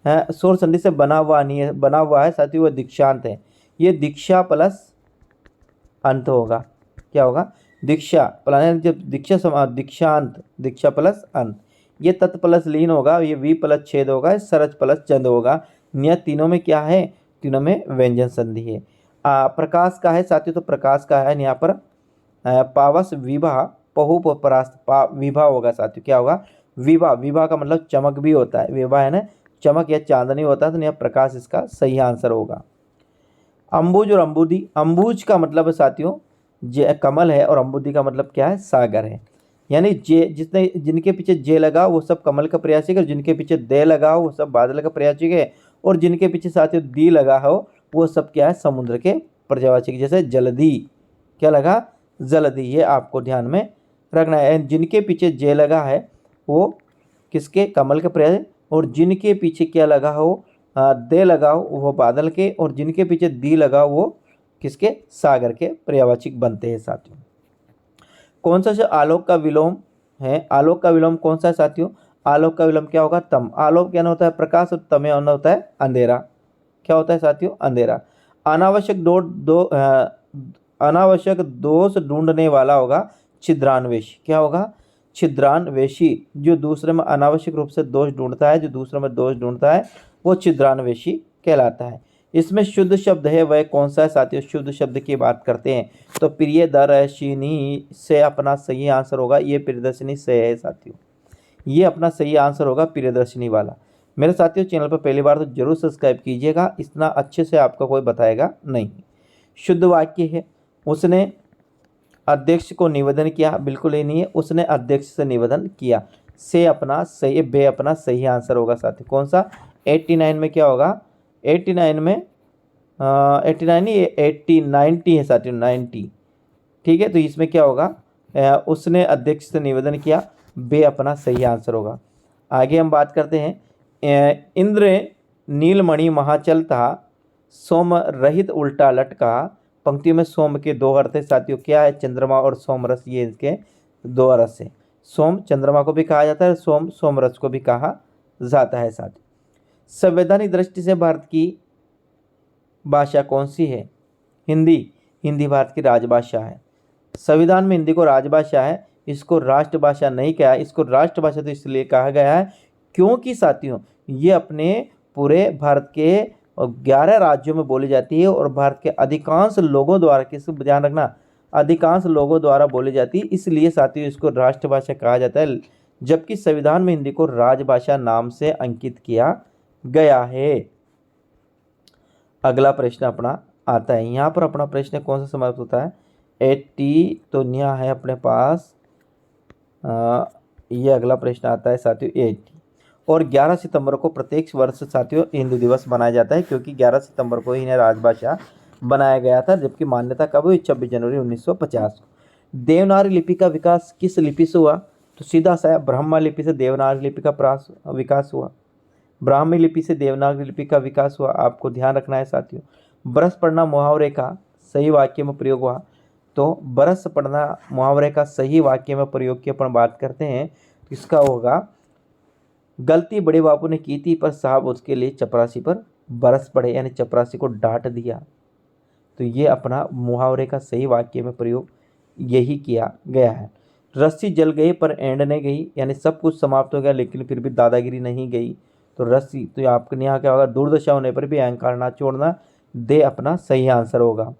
Speaker 1: है स्वर संधि से बना हुआ नहीं है, बना हुआ है साथियों वह दीक्षांत है। ये दीक्षा प्लस अंत होगा, क्या होगा, दीक्षा प्लस, जब दीक्षांत, दीक्षा प्लस अंत, ये तत् प्लस लीन होगा, ये वी प्लस छेद होगा, सरज प्लस चंद होगा। यह तीनों में क्या है, तीनों में व्यंजन संधि है। प्रकाश का है साथियों, तो प्रकाश का है यहाँ पर पावस विभा पहु परास्त विभा होगा साथियों, क्या होगा, विभा। विभा का मतलब चमक भी होता है, विभा है ना चमक या चांदनी होता है, तो यहाँ प्रकाश इसका सही आंसर होगा। अंबुज और अंबुदी, अंबुज का मतलब है साथियों जे कमल है, और अंबुदी का मतलब क्या है, सागर है। यानी जे जितने जिनके पीछे जे लगा वो सब कमल का प्रयासिक है, जिनके पीछे दे लगा हो वो सब बादल का प्रयासिक है, और जिनके पीछे साथियों दी लगा हो वो सब क्या है, समुद्र के पर्यायवाची। जैसे जलधि, क्या लगा, जलधि, ये आपको ध्यान में रखना है। जिनके पीछे जे लगा है वो किसके, कमल के प्रयास, और जिनके पीछे क्या लगा हो, दे लगा हो वो बादल के, और जिनके पीछे दी लगा हो वो किसके, सागर के पर्यायवाचिक बनते हैं साथियों। कौन सा आलोक का विलोम है, आलोक का विलोम कौन सा है साथियों, आलोक का विलोम क्या होगा, तम। आलोक क्या होता है, प्रकाश, और तम होता है अंधेरा, क्या होता है साथियों, अंधेरा। अनावश्यक अनावश्यक दोष ढूंढने वाला होगा छिद्रान्वेषी, क्या होगा, छिद्रान्वेषी। जो दूसरे में अनावश्यक रूप से दोष ढूंढता है, जो दूसरे में दोष ढूंढता है वो छिद्रान्वेषी कहलाता है। इसमें शुद्ध शब्द है वह कौन सा है साथियों, शुद्ध शब्द की बात करते हैं तो प्रियदर्शिनी से अपना सही आंसर होगा, ये प्रियदर्शिनी से है साथियों, ये अपना सही आंसर होगा प्रियदर्शिनी वाला। मेरे साथियों चैनल पर पहली बार तो जरूर सब्सक्राइब कीजिएगा, इतना अच्छे से आपका कोई बताएगा नहीं। शुद्ध वाक्य है, उसने अध्यक्ष को निवेदन किया, बिल्कुल ही नहीं है, उसने अध्यक्ष से निवेदन किया, से अपना सही, बे अपना सही आंसर होगा साथियों। कौन सा, 89 में क्या होगा, 89 में 89 नहीं 80 90 है साथियों, 90, ठीक है। तो इसमें क्या होगा, उसने अध्यक्ष से निवेदन किया, बे अपना सही आंसर होगा। आगे हम बात करते हैं, इंद्र नीलमणि महाचल था, सोम रहित उल्टा लटका। पंक्ति में सोम के दो अर्थ है साथियों, क्या है, चंद्रमा और सोमरस, ये इसके दो अर्थ है। सोम चंद्रमा को भी कहा जाता है, सोम सोमरस को भी कहा जाता है साथियों। संवैधानिक दृष्टि से भारत की भाषा कौन सी है, हिंदी। हिंदी भारत की राजभाषा है, संविधान में हिंदी को राजभाषा है, इसको राष्ट्रभाषा नहीं कहा, इसको राष्ट्रभाषा तो इसलिए कहा गया है क्योंकि साथियों ये अपने पूरे भारत के 11 राज्यों में बोली जाती है, और भारत के अधिकांश लोगों द्वारा, किस ध्यान रखना, अधिकांश लोगों द्वारा बोली जाती है, इसलिए साथियों इसको राष्ट्रभाषा कहा जाता है, जबकि संविधान में हिंदी को राजभाषा नाम से अंकित किया गया है। अगला प्रश्न अपना आता है, यहाँ पर अपना प्रश्न कौन सा समाप्त होता है, 80, तो यहाँ है अपने पास ये अगला प्रश्न आता है साथियों 80। और 11 सितंबर को प्रत्येक वर्ष साथियों हिंदी दिवस मनाया जाता है, क्योंकि 11 सितंबर को इन्हें राजभाषा बनाया गया था, जबकि मान्यता कब हुई, 26 जनवरी 1950 को। देवनागरी लिपि का विकास किस लिपि से हुआ, तो सीधा सा ब्राह्मी लिपि से देवनागरी लिपि का विकास हुआ, ब्राह्मी लिपि से देवनागरी लिपि का विकास हुआ, आपको ध्यान रखना है साथियों। बरस पढ़ना मुहावरे का सही वाक्य में प्रयोग हुआ, तो बरस पढ़ना मुहावरे का सही वाक्य में प्रयोग की अपन बात करते हैं तो इसका होगा, गलती बड़े बापू ने की थी पर साहब उसके लिए चपरासी पर बरस पड़े, यानी चपरासी को डांट दिया, तो ये अपना मुहावरे का सही वाक्य में प्रयोग यही किया गया है। रस्सी जल गई पर एंड नहीं गई, यानी सब कुछ समाप्त हो गया लेकिन फिर भी दादागिरी नहीं गई, तो रस्सी, तो आपके यहाँ क्या होगा, दुर्दशा होने पर भी अहंकार ना छोड़ना, दे अपना सही आंसर होगा।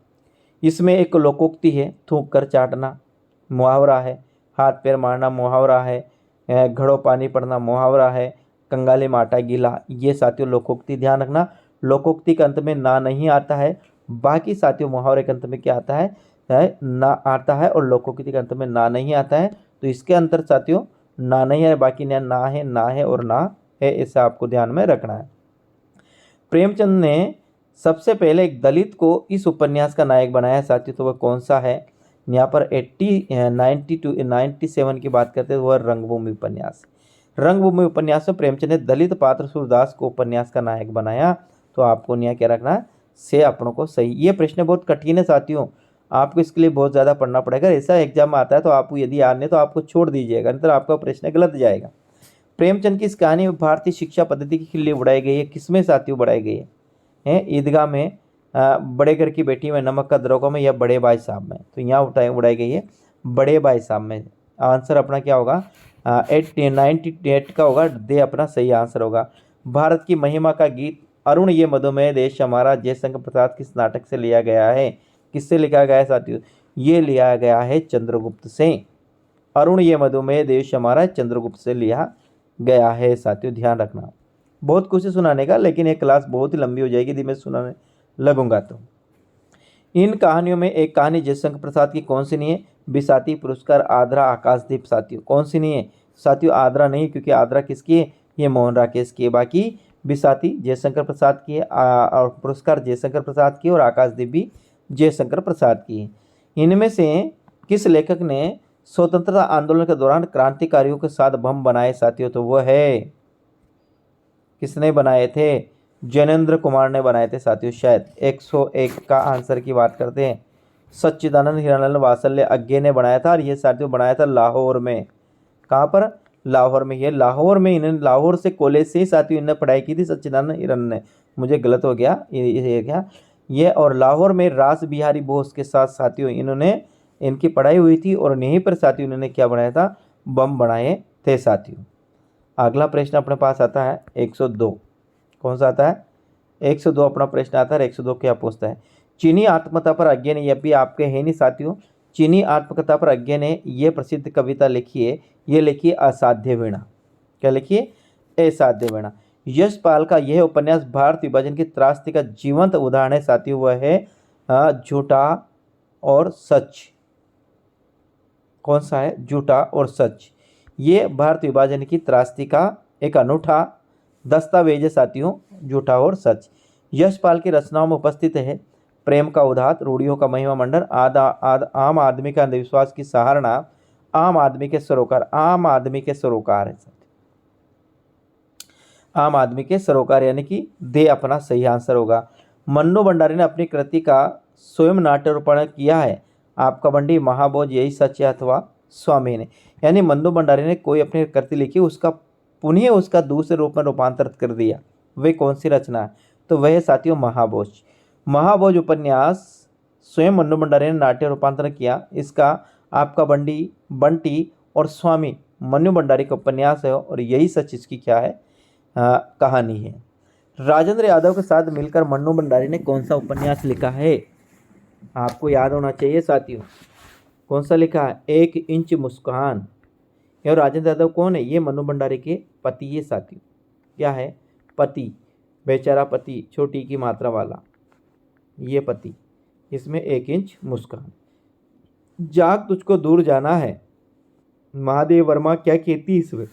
Speaker 1: इसमें एक लोकोक्ति है, थूक कर चाटना मुहावरा है, हाथ पैर मारना मुहावरा है, घड़ों पानी पड़ना मुहावरा है, कंगाली माटा गीला, ये साथियों लोकोक्ति। ध्यान रखना लोकोक्ति के अंत में ना नहीं आता है, बाकी साथियों मुहावरे के अंत में क्या आता है, है ना आता है और लोकोक्ति के अंत में ना नहीं आता है, तो इसके अंतर साथियों ना नहीं है, बाकी ना है और ना है, इसे आपको ध्यान में रखना है। प्रेमचंद ने सबसे पहले एक दलित को इस उपन्यास का नायक बनाया साथियों, तो वह कौन सा है? यहाँ पर 97 की बात करते हैं, वह रंगभूमि उपन्यास। रंगभूमि उपन्यास में प्रेमचंद ने दलित पात्र सूरदास को उपन्यास का नायक बनाया, तो आपको यहाँ क्या रखना है? से अपनों को सही। ये प्रश्न बहुत कठिन है साथियों, आपको इसके लिए बहुत ज़्यादा पढ़ना पड़ेगा। ऐसा एग्जाम में आता है तो आपको यदि याद नहीं तो आपको छोड़ दीजिएगा, नहीं तो आपका प्रश्न गलत जाएगा। प्रेमचंद की इस कहानी में भारतीय शिक्षा पद्धति की खिल्ली उड़ाई गई है, किसमें साथियों बढ़ाई गई है? ईदगाह में, बड़े घर की बेटी में, नमक का दरोगा में, या बड़े भाई साहब में? तो यहाँ उड़ाई गई है बड़े भाई साहब में। आंसर अपना क्या होगा? 98 का होगा, दे अपना सही आंसर होगा। भारत की महिमा का गीत अरुण ये मधुमेह देश हमारा जयशंकर प्रसाद किस नाटक से लिया गया है? किससे लिखा गया है साथियों? ये लिया गया है चंद्रगुप्त से। अरुण ये मधुमेह देश हमारा चंद्रगुप्त से लिया गया है साथियों, ध्यान रखना। बहुत कुछ सुनाने का, लेकिन ये क्लास बहुत ही लंबी हो जाएगी यदि मैं सुनाने लगूंगा तो। इन कहानियों में एक कहानी जयशंकर प्रसाद की कौन सी नहीं है? बिसाती, पुरस्कार, आद्रा, आकाशदीप साथियों। कौन सी नहीं है साथियों? आद्रा नहीं, क्योंकि आद्रा किसकी है? ये मोहन राकेश की है। बाकी बिसाती जयशंकर प्रसाद की है, और पुरस्कार जयशंकर प्रसाद की, और आकाशदीप भी जयशंकर प्रसाद की है। इनमें से किस लेखक ने स्वतंत्रता आंदोलन के दौरान क्रांतिकारियों के साथ बम बनाए साथियों? तो वह है, किसने बनाए थे? जैनेन्द्र कुमार ने बनाए थे साथियों, शायद। 101 का आंसर की बात करते हैं। सच्चिदानंद हिरानंद वात्सल्य अज्ञे ने बनाया था, और ये साथियों बनाया था लाहौर में। कहाँ पर? लाहौर में। ये लाहौर में, इन्होंने लाहौर से कॉलेज से ही साथियों इन्होंने पढ़ाई की थी, सच्चिदानंद हिरानंद ने। मुझे गलत हो गया ये क्या, ये और लाहौर में रास बिहारी बोस के साथ साथियों इन्होंने इनकी पढ़ाई हुई थी, और यहीं पर साथियों इन्होंने क्या बनाया था? बम बनाए थे साथियों। अगला प्रश्न अपने पास आता है 102। कौन सा आता है? 102 अपना प्रश्न आता है। 102 क्या पूछता है? चीनी आत्मकथा पर अज्ञे ने, यह भी आपके है नहीं साथियों, चीनी आत्मकथा पर अज्ञे ने ये प्रसिद्ध कविता लिखी है, ये लिखी है असाध्य वीणा। क्या लिखी है? असाध्य वीणा। यशपाल का यह उपन्यास भारत विभाजन की त्रासदी का जीवंत उदाहरण है साथियों, वह है झूठा और सच। कौन सा है? झूठा और सच। ये भारत विभाजन की त्रासदी का एक अनूठा दस्तावेज है साथियों, झूठा और सच। यशपाल की रचनाओं में उपस्थित है प्रेम का उदात, रूढ़ियों का महिमा मंडन, आम आदमी का अंधविश्वास की सहारना, आम आदमी के सरोकार। आम आदमी के सरोकार है साथियों, आम आदमी के सरोकार, यानी कि दे अपना सही आंसर होगा। मन्नू भंडारी ने अपनी कृति का स्वयं नाट्यरूपण किया है, आपका बंडी, महाभोज, यही सच है, अथवा स्वामी ने। यानी मन्नू भंडारी ने कोई अपनी कृति लिखी, उसका पुनः उसका दूसरे रूप में रूपांतरित कर दिया। वे कौन सी रचना है? तो वह साथियों महाभोज। महाभोज उपन्यास स्वयं मन्नू भंडारी ने नाट्य रूपांतरण किया। इसका आपका बंटी और स्वामी मन्नू भंडारी का उपन्यास है, और यही सच इसकी क्या है? कहानी है। राजेंद्र यादव के साथ मिलकर मन्नू भंडारी ने कौन सा उपन्यास लिखा है? आपको याद होना चाहिए साथियों, कौन सा लिखा है? 1 इंच मुस्कान। ये राजेंद्र यादव कौन है? ये मन्नू भंडारी के पति है साथियों। क्या है? पति, बेचारा पति, छोटी की मात्रा वाला, ये पति। इसमें 1 इंच मुस्कान। जाग तुझको दूर जाना है, महादेव वर्मा क्या कहती है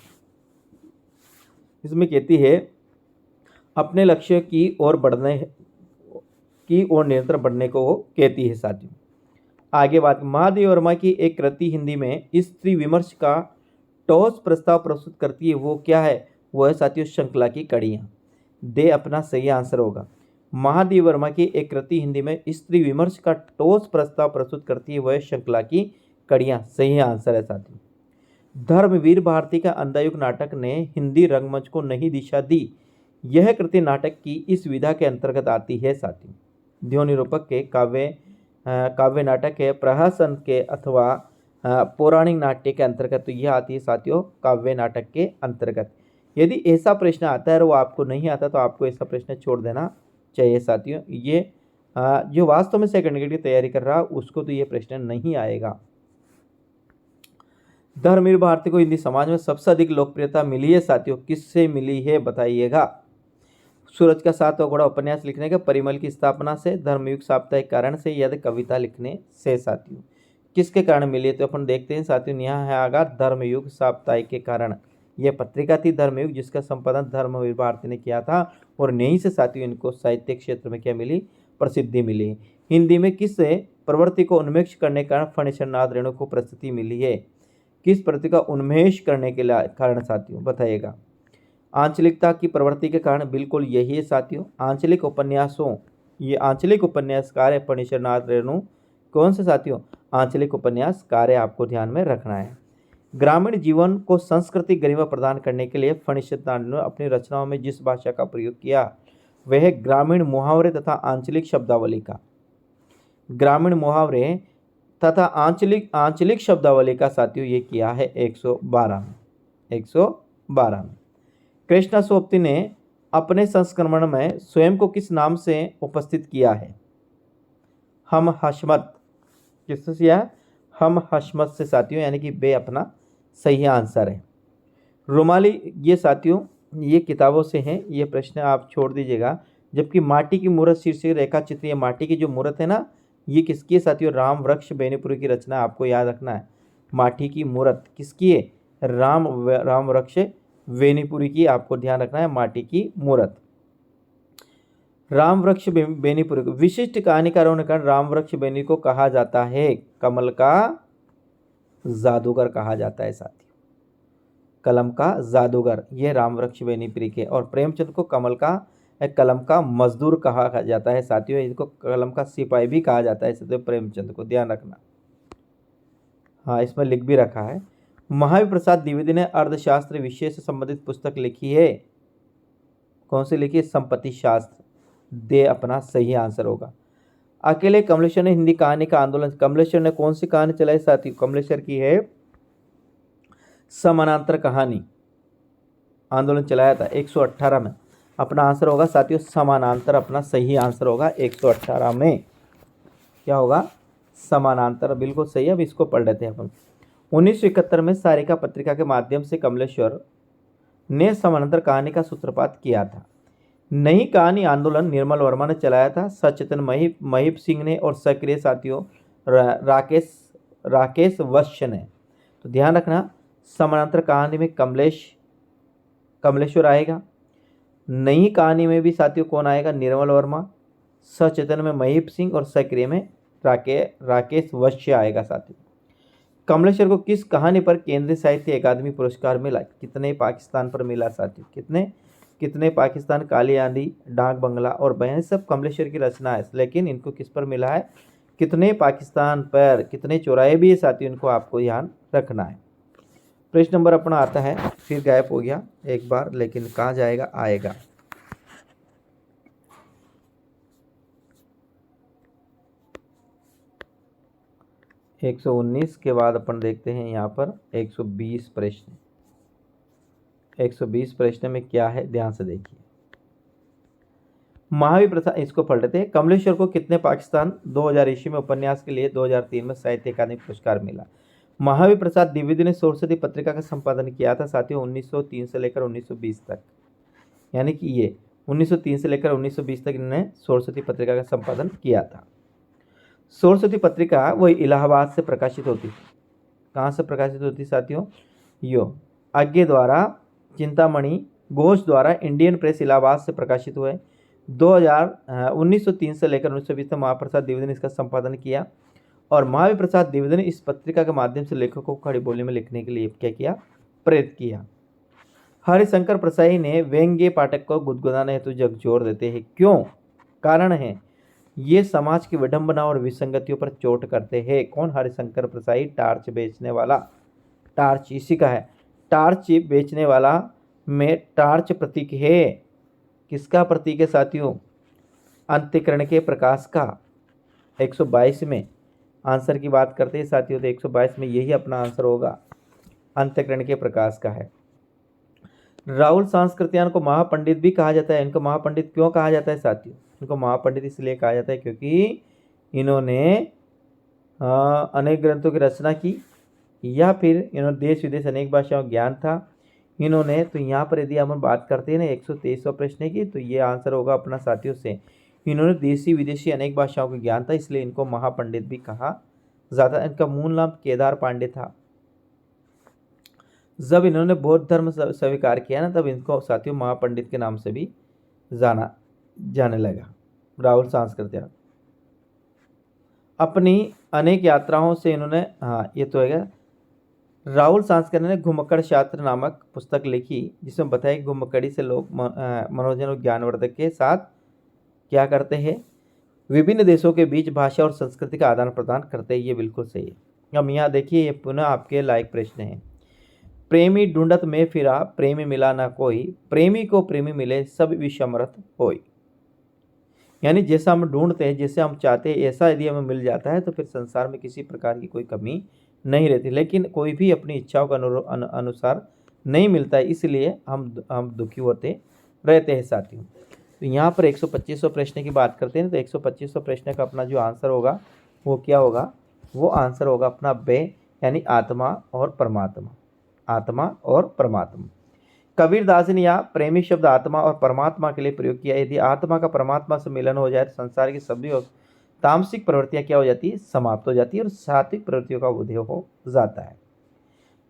Speaker 1: इसमें कहती है अपने लक्ष्य की ओर बढ़ने की ओर निरंतर बढ़ने को वो कहती है साथियों। आगे बात, महादेव वर्मा की एक कृति हिंदी में स्त्री विमर्श का ठोस प्रस्ताव प्रस्तुत करती है, वो क्या है? वो है साथियों श्रृंखला की कड़ियाँ। दे अपना सही आंसर होगा। महादेव वर्मा की एक कृति हिंदी में स्त्री विमर्श का ठोस प्रस्ताव प्रस्तुत करती है, वह श्रृंखला की कड़ियाँ, सही आंसर है साथियों। धर्मवीर भारती का अंधायुग नाटक ने हिंदी रंगमंच को नई दिशा दी, यह कृति नाटक की इस विधा के अंतर्गत आती है साथियों। ध्वनि निरूपक के काव्य नाटक है, प्रहसन के अथवा पौराणिक नाट्य के अंतर्गत, तो यह आती है साथियों काव्य नाटक के अंतर्गत। यदि ऐसा प्रश्न आता है और वो आपको नहीं आता तो आपको ऐसा प्रश्न छोड़ देना चाहिए साथियों। ये जो वास्तव में सेकंड ग्रेड की तैयारी कर रहा उसको तो ये प्रश्न नहीं आएगा। धर्मवीर भारती को हिंदी समाज में सबसे अधिक लोकप्रियता मिली है साथियों, किससे मिली है बताइएगा? सूरज का सातवां घोड़ा उपन्यास लिखने के परिमल की स्थापना से, धर्मयुग साप्ताहिक कारण से, या कविता लिखने से साथियों। किसके कारण मिली है तो अपन देखते हैं साथियों, यहाँ है आगा धर्मयुग साप्ताहिक के कारण। यह पत्रिका थी धर्मयुग जिसका संपादन धर्मवीर भारती ने किया था और यहीं से साथियों इनको साहित्य क्षेत्र में क्या मिली, प्रसिद्धि मिली। हिंदी में किस प्रवृत्ति को उन्मेष करने के कारण फणीश्वर नाथ रेणु को प्रसिद्धि मिली है? किस प्रवृत्ति का उन्मेष करने के कारण साथियों बताइएगा। आंचलिकता की प्रवृत्ति के कारण, बिल्कुल यही है साथियों। आंचलिक उपन्यासों, ये आंचलिक उपन्यासकार है फणीश्वर नाथ रेणु। कौन से साथियों? आंचलिक उपन्यासकार है, आपको ध्यान में रखना है। ग्रामीण जीवन को सांस्कृतिक गरिमा प्रदान करने के लिए फणीश्वर नाथ रेणु ने अपनी रचनाओं में जिस भाषा का प्रयोग किया वह ग्रामीण मुहावरे तथा आंचलिक शब्दावली का, ग्रामीण मुहावरे तथा आंचलिक शब्दावली का साथियों ये किया है 112 में। 112 में कृष्णा सोपती ने अपने संस्करण में स्वयं को किस नाम से उपस्थित किया है? हम हशमत। किससे किया है? हम हशमत से साथियों, यानी कि बे अपना सही आंसर है। रुमाली, ये साथियों ये किताबों से हैं, ये प्रश्न आप छोड़ दीजिएगा। जबकि माटी की मूर्त शीर्षक रेखा चित्र, ये माटी की जो मूर्त है ना, ये किसकी है साथियों? राम वृक्ष बेनीपुरी की रचना, आपको याद रखना है। माटी की मूर्त किसकी है? राम वृक्ष बेनीपुरी की, आपको ध्यान रखना है, माटी की मूर्त। राम वृक्ष बेनीपुरी को विशिष्ट कहानीकारों ने कहा राम वृक्ष बेनी को कहा जाता है कमल का जादूगर कहा जाता है साथियों, कलम का जादूगर, यह राम वृक्ष बेनीपुरी के। और प्रेमचंद को कलम का मजदूर कहा जाता है साथियों, इनको कलम का सिपाही भी कहा जाता है साथियों, प्रेमचंद को ध्यान रखना। हाँ, इसमें लिख भी रखा है। महावीर प्रसाद द्विवेदी ने अर्थशास्त्र विषय से संबंधित पुस्तक लिखी है। कौन सी लिखी है? संपत्ति शास्त्र। दे अपना सही आंसर होगा। अकेले कमलेश्वर ने हिंदी कहानी का आंदोलन, कमलेश्वर ने कौन सी कहानी चलाई साथियों? कमलेश्वर की है समानांतर कहानी आंदोलन चलाया था 118 में। अपना आंसर होगा साथियों समानांतर, अपना सही आंसर होगा 118 में। क्या होगा? समानांतर, बिल्कुल सही है। अब इसको पढ़ लेते हैं अपन। 1971 में सारिका पत्रिका के माध्यम से कमलेश्वर ने समानांतर कहानी का सूत्रपात किया था। नई कहानी आंदोलन निर्मल वर्मा ने चलाया था, सचेतन महीप सिंह ने और सक्रिय साथियों राकेश वश्य ने। तो ध्यान रखना, समानांतर कहानी में कमलेश्वर आएगा, नई कहानी में भी साथियों कौन आएगा? निर्मल वर्मा, सचेतन में महीप सिंह और सक्रिय में राकेश वश्य आएगा साथियों। कमलेश्वर को किस कहानी पर केंद्रीय साहित्य अकादमी पुरस्कार मिला? कितने पाकिस्तान पर मिला साथियों? कितने पाकिस्तान, काली आंधी, डाक बंगला और बयान, सब कमलेश्वर की रचना है, लेकिन इनको किस पर मिला है? कितने पाकिस्तान पर, कितने चौराहे भी है साथियों, इनको आपको ध्यान रखना है। प्रश्न नंबर अपना आता है, फिर गायब हो गया एक बार, लेकिन कहाँ जाएगा? आएगा। है 119 के बाद अपन देखते हैं यहाँ पर 120 प्रश्न। 120 प्रश्न में क्या है, ध्यान से देखिए। महावीर प्रसाद, इसको पढ़ लेते हैं। कमलेश्वर को कितने पाकिस्तान 2000 ईस्वी में उपन्यास के लिए 2003 में साहित्य अकादमी पुरस्कार मिला? महावीर प्रसाद द्विवेदी ने सरस्वती पत्रिका का संपादन किया था साथियों 1903 से लेकर 1920 तक, यानी कि ये 1903 से लेकर 1920 तक इन्होंने सरस्वती पत्रिका का संपादन किया था। सरस्वती पत्रिका वही इलाहाबाद से प्रकाशित होती थी। कहाँ से प्रकाशित होती साथियों? यो आज्ञे द्वारा, चिंतामणि घोष द्वारा इंडियन प्रेस इलाहाबाद से प्रकाशित हुए। 1903 से लेकर 1920 तक महाप्रसाद द्विवेदी ने इसका संपादन किया और महावीर प्रसाद द्विवेदी ने इस पत्रिका के माध्यम से लेखकों को खड़ी बोली में लिखने के लिए क्या किया? प्रेरित किया। हरिशंकर प्रसाई ने व्यंग्य पाठक को गुदगुदाने हेतु झकझोर देते हैं, क्यों? कारण है ये समाज की विडंबना और विसंगतियों पर चोट करते हैं। कौन? हरिशंकर प्रसाई, टार्च बेचने वाला। टार्च इसी का है, टार्च बेचने वाला में टार्च प्रतीक है। किसका प्रतीक है साथियों? अंत्यकरण के प्रकाश का। 122 में आंसर की बात करते हैं साथियों, तो 122 में यही अपना आंसर होगा, अंत्यकरण के प्रकाश का है। राहुल सांस्कृत्यायन को महापंडित भी कहा जाता है। इनको महापंडित क्यों कहा जाता है साथियों? इनको महापंडित इसलिए कहा जाता है क्योंकि इन्होंने अनेक ग्रंथों की रचना की, या फिर इन्होंने देश विदेश अनेक भाषाओं ज्ञान था, इन्होंने, तो यहाँ पर यदि हम बात करते हैं ना 123वां प्रश्न की, तो ये आंसर होगा अपना साथियों से, इन्होंने देशी विदेशी अनेक भाषाओं का ज्ञान था, इसलिए इनको महापंडित भी कहा जाता है। इनका मूल नाम केदार पांडे था। जब इन्होंने बौद्ध धर्म स्वीकार किया ना, तब इनको साथियों महापंडित के नाम से भी जाना जाने लगा। राहुल सांस्कृत्य अपनी अनेक यात्राओं से इन्होंने, हाँ ये तो है, राहुल सांस्कृत्य ने घुमक्कड़ शास्त्र नामक पुस्तक लिखी, जिसमें बताया कि घुमक्कड़ी से लोग मनोरंजन और ज्ञानवर्धक के साथ क्या करते हैं, विभिन्न देशों के बीच भाषा और संस्कृति का आदान प्रदान करते हैं। ये बिल्कुल सही है। अब यहाँ देखिए, ये पुनः आपके लायक प्रश्न है। प्रेमी ढूंढत में फिरा, प्रेमी मिला ना कोई, प्रेमी को प्रेमी मिले, सब विषमरत होई। यानी जैसा हम ढूंढते हैं, जैसे हम चाहते हैं, ऐसा यदि हमें मिल जाता है तो फिर संसार में किसी प्रकार की कोई कमी नहीं रहती। लेकिन कोई भी अपनी इच्छाओं के अनुसार नहीं मिलता है, इसलिए हम दुखी होते रहते हैं साथियों। तो यहाँ पर 125वां प्रश्न की बात करते हैं, तो 125वां प्रश्न का अपना जो आंसर होगा वो क्या होगा, वो आंसर होगा अपना बे, यानी आत्मा और परमात्मा। आत्मा और परमात्मा। कबीरदास ने यहाँ प्रेमी शब्द आत्मा और परमात्मा के लिए प्रयोग किया। यदि आत्मा का परमात्मा से मिलन हो जाए तो संसार की सभी तामसिक प्रवृत्तियां क्या हो जाती है, समाप्त हो जाती है, और सात्विक प्रवृत्तियों का उदय हो जाता है।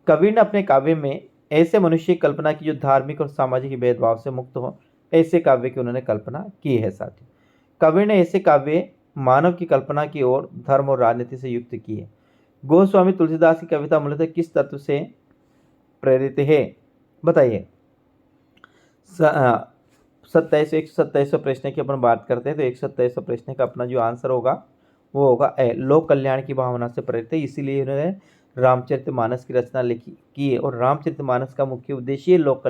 Speaker 1: कबीर ने अपने काव्य में ऐसे मनुष्य की कल्पना की जो धार्मिक और सामाजिक भेदभाव से मुक्त हो, ऐसे काव्य की उन्होंने कल्पना की है साथियों। कबीर ने ऐसे काव्य मानव की कल्पना की ओर धर्म और राजनीति से युक्त की है। गोस्वामी तुलसीदास की कविता मूलतः किस तत्व से प्रेरित है, बताइए। 127वां प्रश्न की अपन बात करते हैं, तो 127वां प्रश्न का अपना जो आंसर होगा वो होगा ए, लोक कल्याण की भावना से प्रेरित है, इसीलिए उन्होंने रामचरितमानस की रचना लिखी की है। और रामचरितमानस का मुख्य उद्देश्य लोक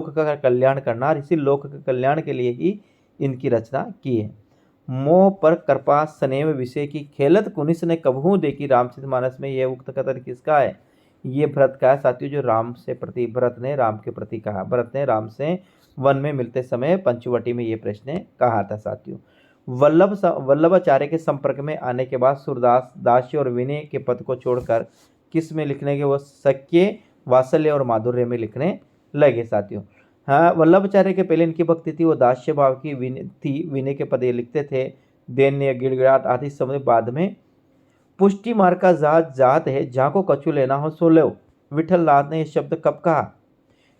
Speaker 1: का कल्याण करना, और इसी लोक के कल्याण के लिए ही इनकी रचना की है। मोह पर कृपा स्नेह विषय की खेलत कुनिस ने कबहू देखी, रामचरितमानस में यह उक्त कथन किसका है, ये भरत का है साथियों, जो राम से प्रति, भरत ने राम के प्रति कहा। भरत ने राम से वन में मिलते समय पंचवटी में ये प्रश्न कहा था साथियों। वल्लभाचार्य के संपर्क में आने के बाद सूरदास दास्य और विनय के पद को छोड़कर किस में लिखने के, वो सख्य, वात्सल्य और माधुर्य में लिखने लगे साथियों। हाँ, वल्लभाचार्य के पहले इनकी भक्ति थी, वो दास्य भाव की विनय के पद ये लिखते थे, दैन्य, गिड़गिड़ाहट आदि शब्द बाद में। पुष्टि मार का जात है, जहाँ को कछु लेना हो सो लो, विठल नाथ ने यह शब्द कब कहा,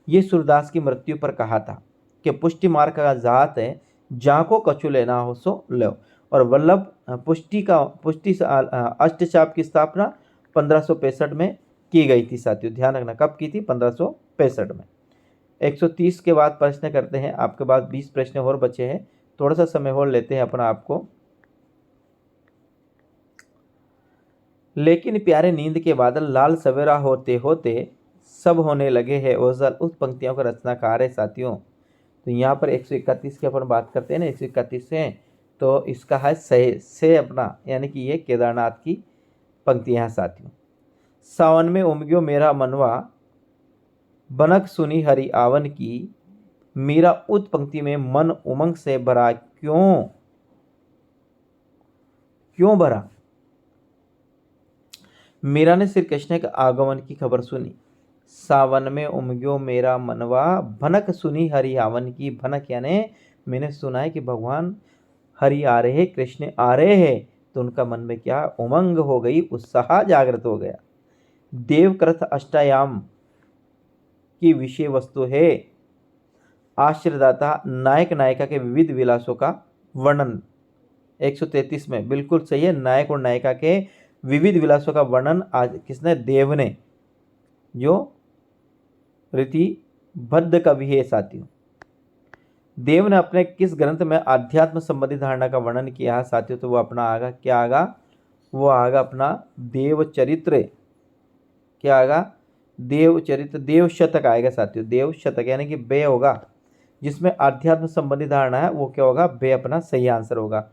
Speaker 1: ये सूरदास की मृत्यु पर कहा था कि पुष्टि मार्ग का जात है, जहाँ को कछु लेना हो सो लो। और वल्लभ पुष्टि अष्टचाप की स्थापना 1565 में की गई थी साथियों, ध्यान रखना कब की थी, 1565 में। 130 के बाद प्रश्न करते हैं, आपके पास 20 प्रश्न और बचे हैं, थोड़ा सा समय और लेते हैं अपना आपको। लेकिन प्यारे नींद के बादल लाल सवेरा होते होते सब होने लगे हैं ओझल, उस पंक्तियों का रचनाकार है साथियों। तो यहाँ पर 131 की अपन बात करते हैं ना, 131 से, तो इसका है से अपना, यानी कि ये केदारनाथ की पंक्तियाँ हैं साथियों। सावन में उमग्यो मेरा मनवा, बनक सुनी हरि आवन की, मेरा उत पंक्ति में मन उमंग से भरा, क्यों भरा। मीरा ने श्री कृष्ण के आगमन की खबर सुनी। सावन में उमग्यो मेरा मनवा, भनक सुनी हरि आवन की। भनक यानी मैंने सुना है कि भगवान हरि आ रहे हैं, कृष्ण आ रहे हैं, तो उनका मन में क्या उमंग हो गई, उत्साह जागृत हो गया। देवकृत अष्टायाम की विषय वस्तु है आश्रयदाता नायक नायिका के विविध विलासों का वर्णन। 133 में बिल्कुल सही है, नायक और नायिका के विविध विलासों का वर्णन आज किसने, देव ने, जो रीतिबद्ध कवि है साथियों। देव ने अपने किस ग्रंथ में आध्यात्म संबंधी धारणा का वर्णन किया है साथियों, तो वो अपना आगा क्या आगा, वो आगा अपना देवचरित्र, क्या आगा, देवचरित्र, देव शतक आएगा साथियों, देव शतक यानी कि बे होगा, जिसमें आध्यात्म संबंधी धारणा है वो क्या होगा, बे अपना सही आंसर होगा।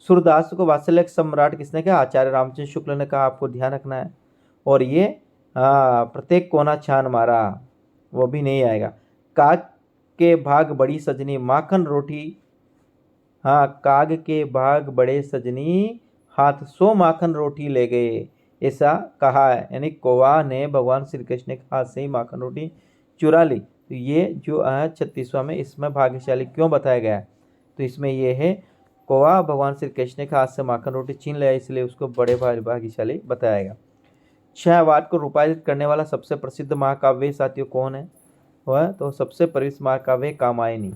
Speaker 1: सूरदास को वात्सल्य सम्राट किसने कहा, आचार्य रामचंद्र शुक्ल ने कहा, आपको ध्यान रखना है। और ये प्रत्येक कोना छान मारा, वो भी नहीं आएगा। काग के भाग बड़ी सजनी माखन रोटी, काग के भाग बड़े सजनी हाथ 100 माखन रोटी ले गए, ऐसा कहा है। यानी कौवा ने भगवान श्री कृष्ण के हाथ से ही माखन रोटी चुरा ली। तो ये जो 36वां में इसमें भाग्यशाली क्यों बताया गया है? तो इसमें ये है कौवा भगवान श्री कृष्ण के हाथ से माखन रोटी छीन लिया, इसलिए उसको बड़े भाग्यशाली बताया गया। छायावाद को रूपांतरित करने वाला सबसे प्रसिद्ध महाकाव्य साथियों कौन है? वह तो सबसे प्रसिद्ध महाकाव्य कामायनी।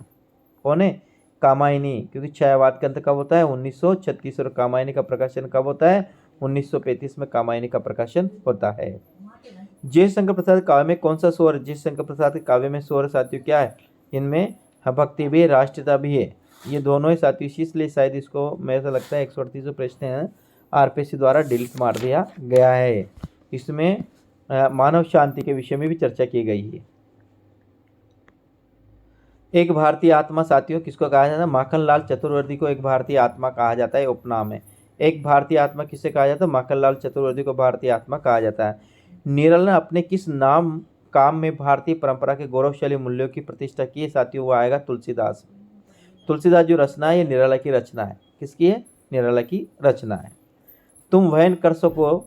Speaker 1: कौन है? कामायनी। क्योंकि छायावाद का अंत कब होता है? 1936 और कामायनी का प्रकाशन कब होता है? 1935 में कामायनी का प्रकाशन होता है। जयशंकर प्रसाद काव्य में कौन सा स्वर? जयशंकर प्रसाद के काव्य में स्वर साथियों क्या है? इनमें भक्ति भी है, राष्ट्रीयता भी है, ये दोनों ही साथियों, इसलिए शायद इसको मेरे को लगता है 138 प्रश्न है आरपीएससी द्वारा डिलीट मार दिया गया है। इसमें मानव शांति के विषय में भी चर्चा की गई है। एक भारतीय आत्मा साथियों किसको कहा जाता है? माखनलाल चतुर्वेदी को एक भारतीय आत्मा कहा जाता है उपनाम है। एक भारतीय आत्मा किसे कहा जाता है? माखनलाल चतुर्वेदी को भारतीय आत्मा कहा जाता है। निरल ने अपने किस नाम काम में भारतीय परंपरा के गौरवशाली मूल्यों की प्रतिष्ठा की है साथियों? वो आएगा तुलसीदास। तुलसीदास जो रचना है ये निराला की रचना है। किसकी है? निराला की रचना है। तुम वहन कर सको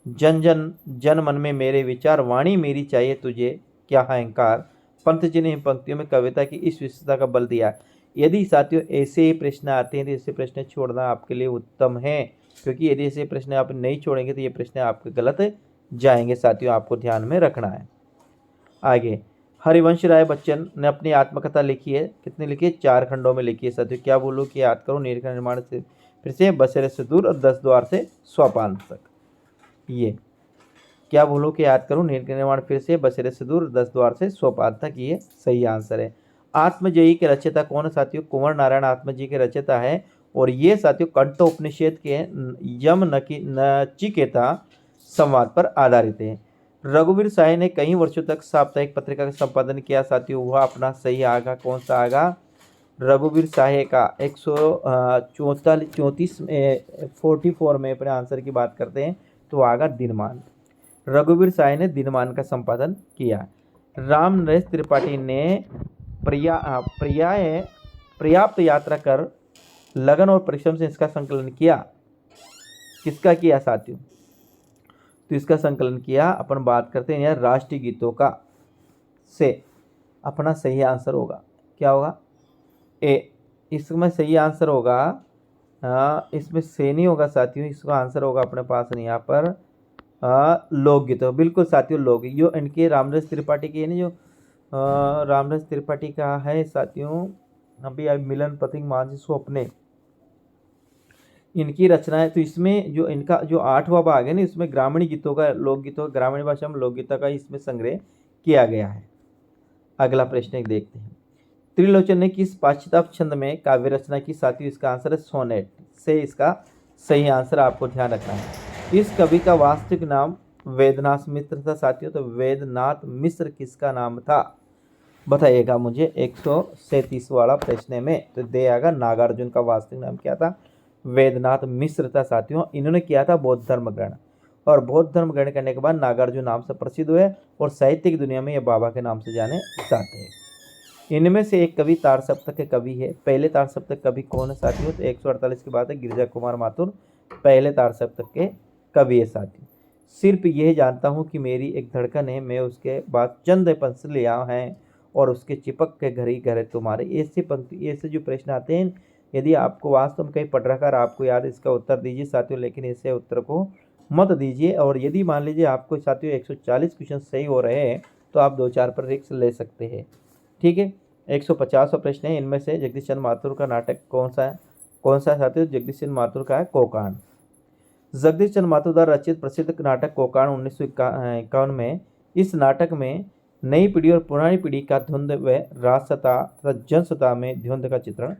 Speaker 1: जन जन जन मन में मेरे विचार, वाणी मेरी चाहिए तुझे क्या अहंकार। पंत जी ने इन पंक्तियों में कविता की इस विशेषता का बल दिया। यदि साथियों ऐसे प्रश्न आते हैं तो ऐसे प्रश्न छोड़ना आपके लिए उत्तम है, क्योंकि यदि ऐसे प्रश्न आप नहीं छोड़ेंगे तो ये प्रश्न आपके गलत जाएंगे साथियों, आपको ध्यान में रखना है। आगे हरिवंश राय बच्चन ने अपनी आत्मकथा लिखी है, कितनी लिखी है? 4 खंडों में लिखी है साथियों। क्या बोलूँ कि याद करो, नीर का निर्माण से फिर से, बसेरे से दूर और 10 द्वार से सोपान तक। ये क्या बोलो कि याद करूं? नीर का निर्माण फिर से, बसेरे से दूर, 10 द्वार से सोपान तक, ये सही आंसर है। आत्मजयी के रचयिता कौन है साथियों? कुंवर नारायण आत्मजयी के रचयिता है, और ये साथियों कंठोपनिषद के यम नचिकेता संवाद पर आधारित है। रघुवीर साय ने कई वर्षों तक साप्ताहिक पत्रिका का संपादन किया साथियों, वह अपना सही आगा कौन सा आगा? रघुवीर साय का 144 में अपने आंसर की बात करते हैं तो आगा दिनमान। रघुवीर साय ने दिनमान का संपादन किया। राम नरेश त्रिपाठी ने पर्याप्त यात्रा कर लगन और परिश्रम से इसका संकलन किया। किसका किया साथियों? तो इसका संकलन किया, अपन बात करते हैं यार राष्ट्रीय गीतों का, से अपना सही आंसर होगा क्या होगा? ए। इसमें सही आंसर होगा, इसमें से नहीं होगा साथियों, इसका आंसर होगा अपने पास नहीं यहाँ पर लोकगीत। बिल्कुल साथियों लोकगीत, जो इनके रामनरेश त्रिपाठी के नहीं, जो रामनरेश त्रिपाठी का है साथियों, अभी मिलन पथिक मांझी स्वप्ने, इनकी रचना है। तो इसमें जो इनका जो 8वां भाग है ना, इसमें ग्रामीण गीतों का, लोकगीतों, ग्रामीण भाषा में लोकगीतों का इसमें संग्रह किया गया है। अगला प्रश्न एक देखते हैं। त्रिलोचन ने किस पाश्चात्य छंद में काव्य रचना की साथियों? इसका आंसर है सोनेट, से इसका सही आंसर आपको ध्यान रखना है। इस कवि का वास्तविक नाम वेदनाथ मिश्र था साथियों। तो वेदनाथ मिश्र किसका नाम था बताइएगा मुझे 137 वाला प्रश्न में। तो दे आएगा नागार्जुन का वास्तविक नाम क्या था? वेदनाथ मिश्र था साथियों। इन्होंने किया था बौद्ध धर्म ग्रहण, और बौद्ध धर्म ग्रहण करने के बाद नागार्जुन नाम से प्रसिद्ध हुए और साहित्य की दुनिया में ये बाबा के नाम से जाने जाते हैं। इनमें से एक कवि तार सप्तक के कवि है। पहले तार सप्तक कवि कौन है साथियों? तो 148 की बात है, गिरिजा कुमार माथुर पहले तार सप्तक के कवि है साथियों। सिर्फ यह जानता हूँ कि मेरी एक धड़कन है, मैं उसके बाद चंद पंच लिया है और उसके चिपक के घर ही घर है तुम्हारे। ऐसे पंक्ति, ऐसे जो प्रश्न आते हैं, यदि आपको वास्तव में कहीं पढ़ रखा और आपको याद, इसका उत्तर दीजिए साथियों, लेकिन ऐसे उत्तर को मत दीजिए। और यदि मान लीजिए आपको साथियों 140 क्वेश्चन सही हो रहे हैं तो आप 2-4 पर रिस्क ले सकते हैं, ठीक है। 150 प्रश्न है, इनमें से जगदीश चंद्र माथुर का नाटक कौन सा है? कौन सा साथियों? जगदीश चंद्र माथुर का है कोकांड। जगदीश चंद्र माथुर द्वारा रचित प्रसिद्ध नाटक कोकांड 1951 में। इस नाटक में नई पीढ़ी और पुरानी पीढ़ी का द्वंद्व व राजसत्ता तथा जनसत्ता में द्वंद्व का चित्रण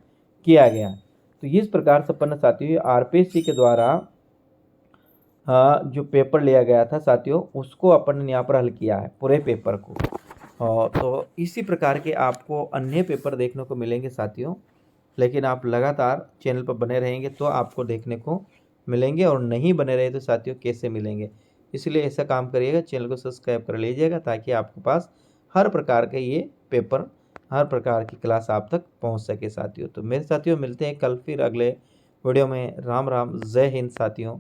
Speaker 1: किया गया। तो इस प्रकार से अपन साथियों आरपीएससी के द्वारा जो पेपर लिया गया था साथियों, उसको अपन ने यहाँ पर हल किया है पूरे पेपर को। तो इसी प्रकार के आपको अन्य पेपर देखने को मिलेंगे साथियों, लेकिन आप लगातार चैनल पर बने रहेंगे तो आपको देखने को मिलेंगे, और नहीं बने रहे तो साथियों कैसे मिलेंगे। इसलिए ऐसा काम करिएगा, चैनल को सब्सक्राइब कर लीजिएगा ताकि आपके पास हर प्रकार के ये पेपर, हर प्रकार की क्लास आप तक पहुंच सके साथियों। तो मेरे साथियों मिलते हैं कल फिर अगले वीडियो में। राम राम, जय हिंद साथियों।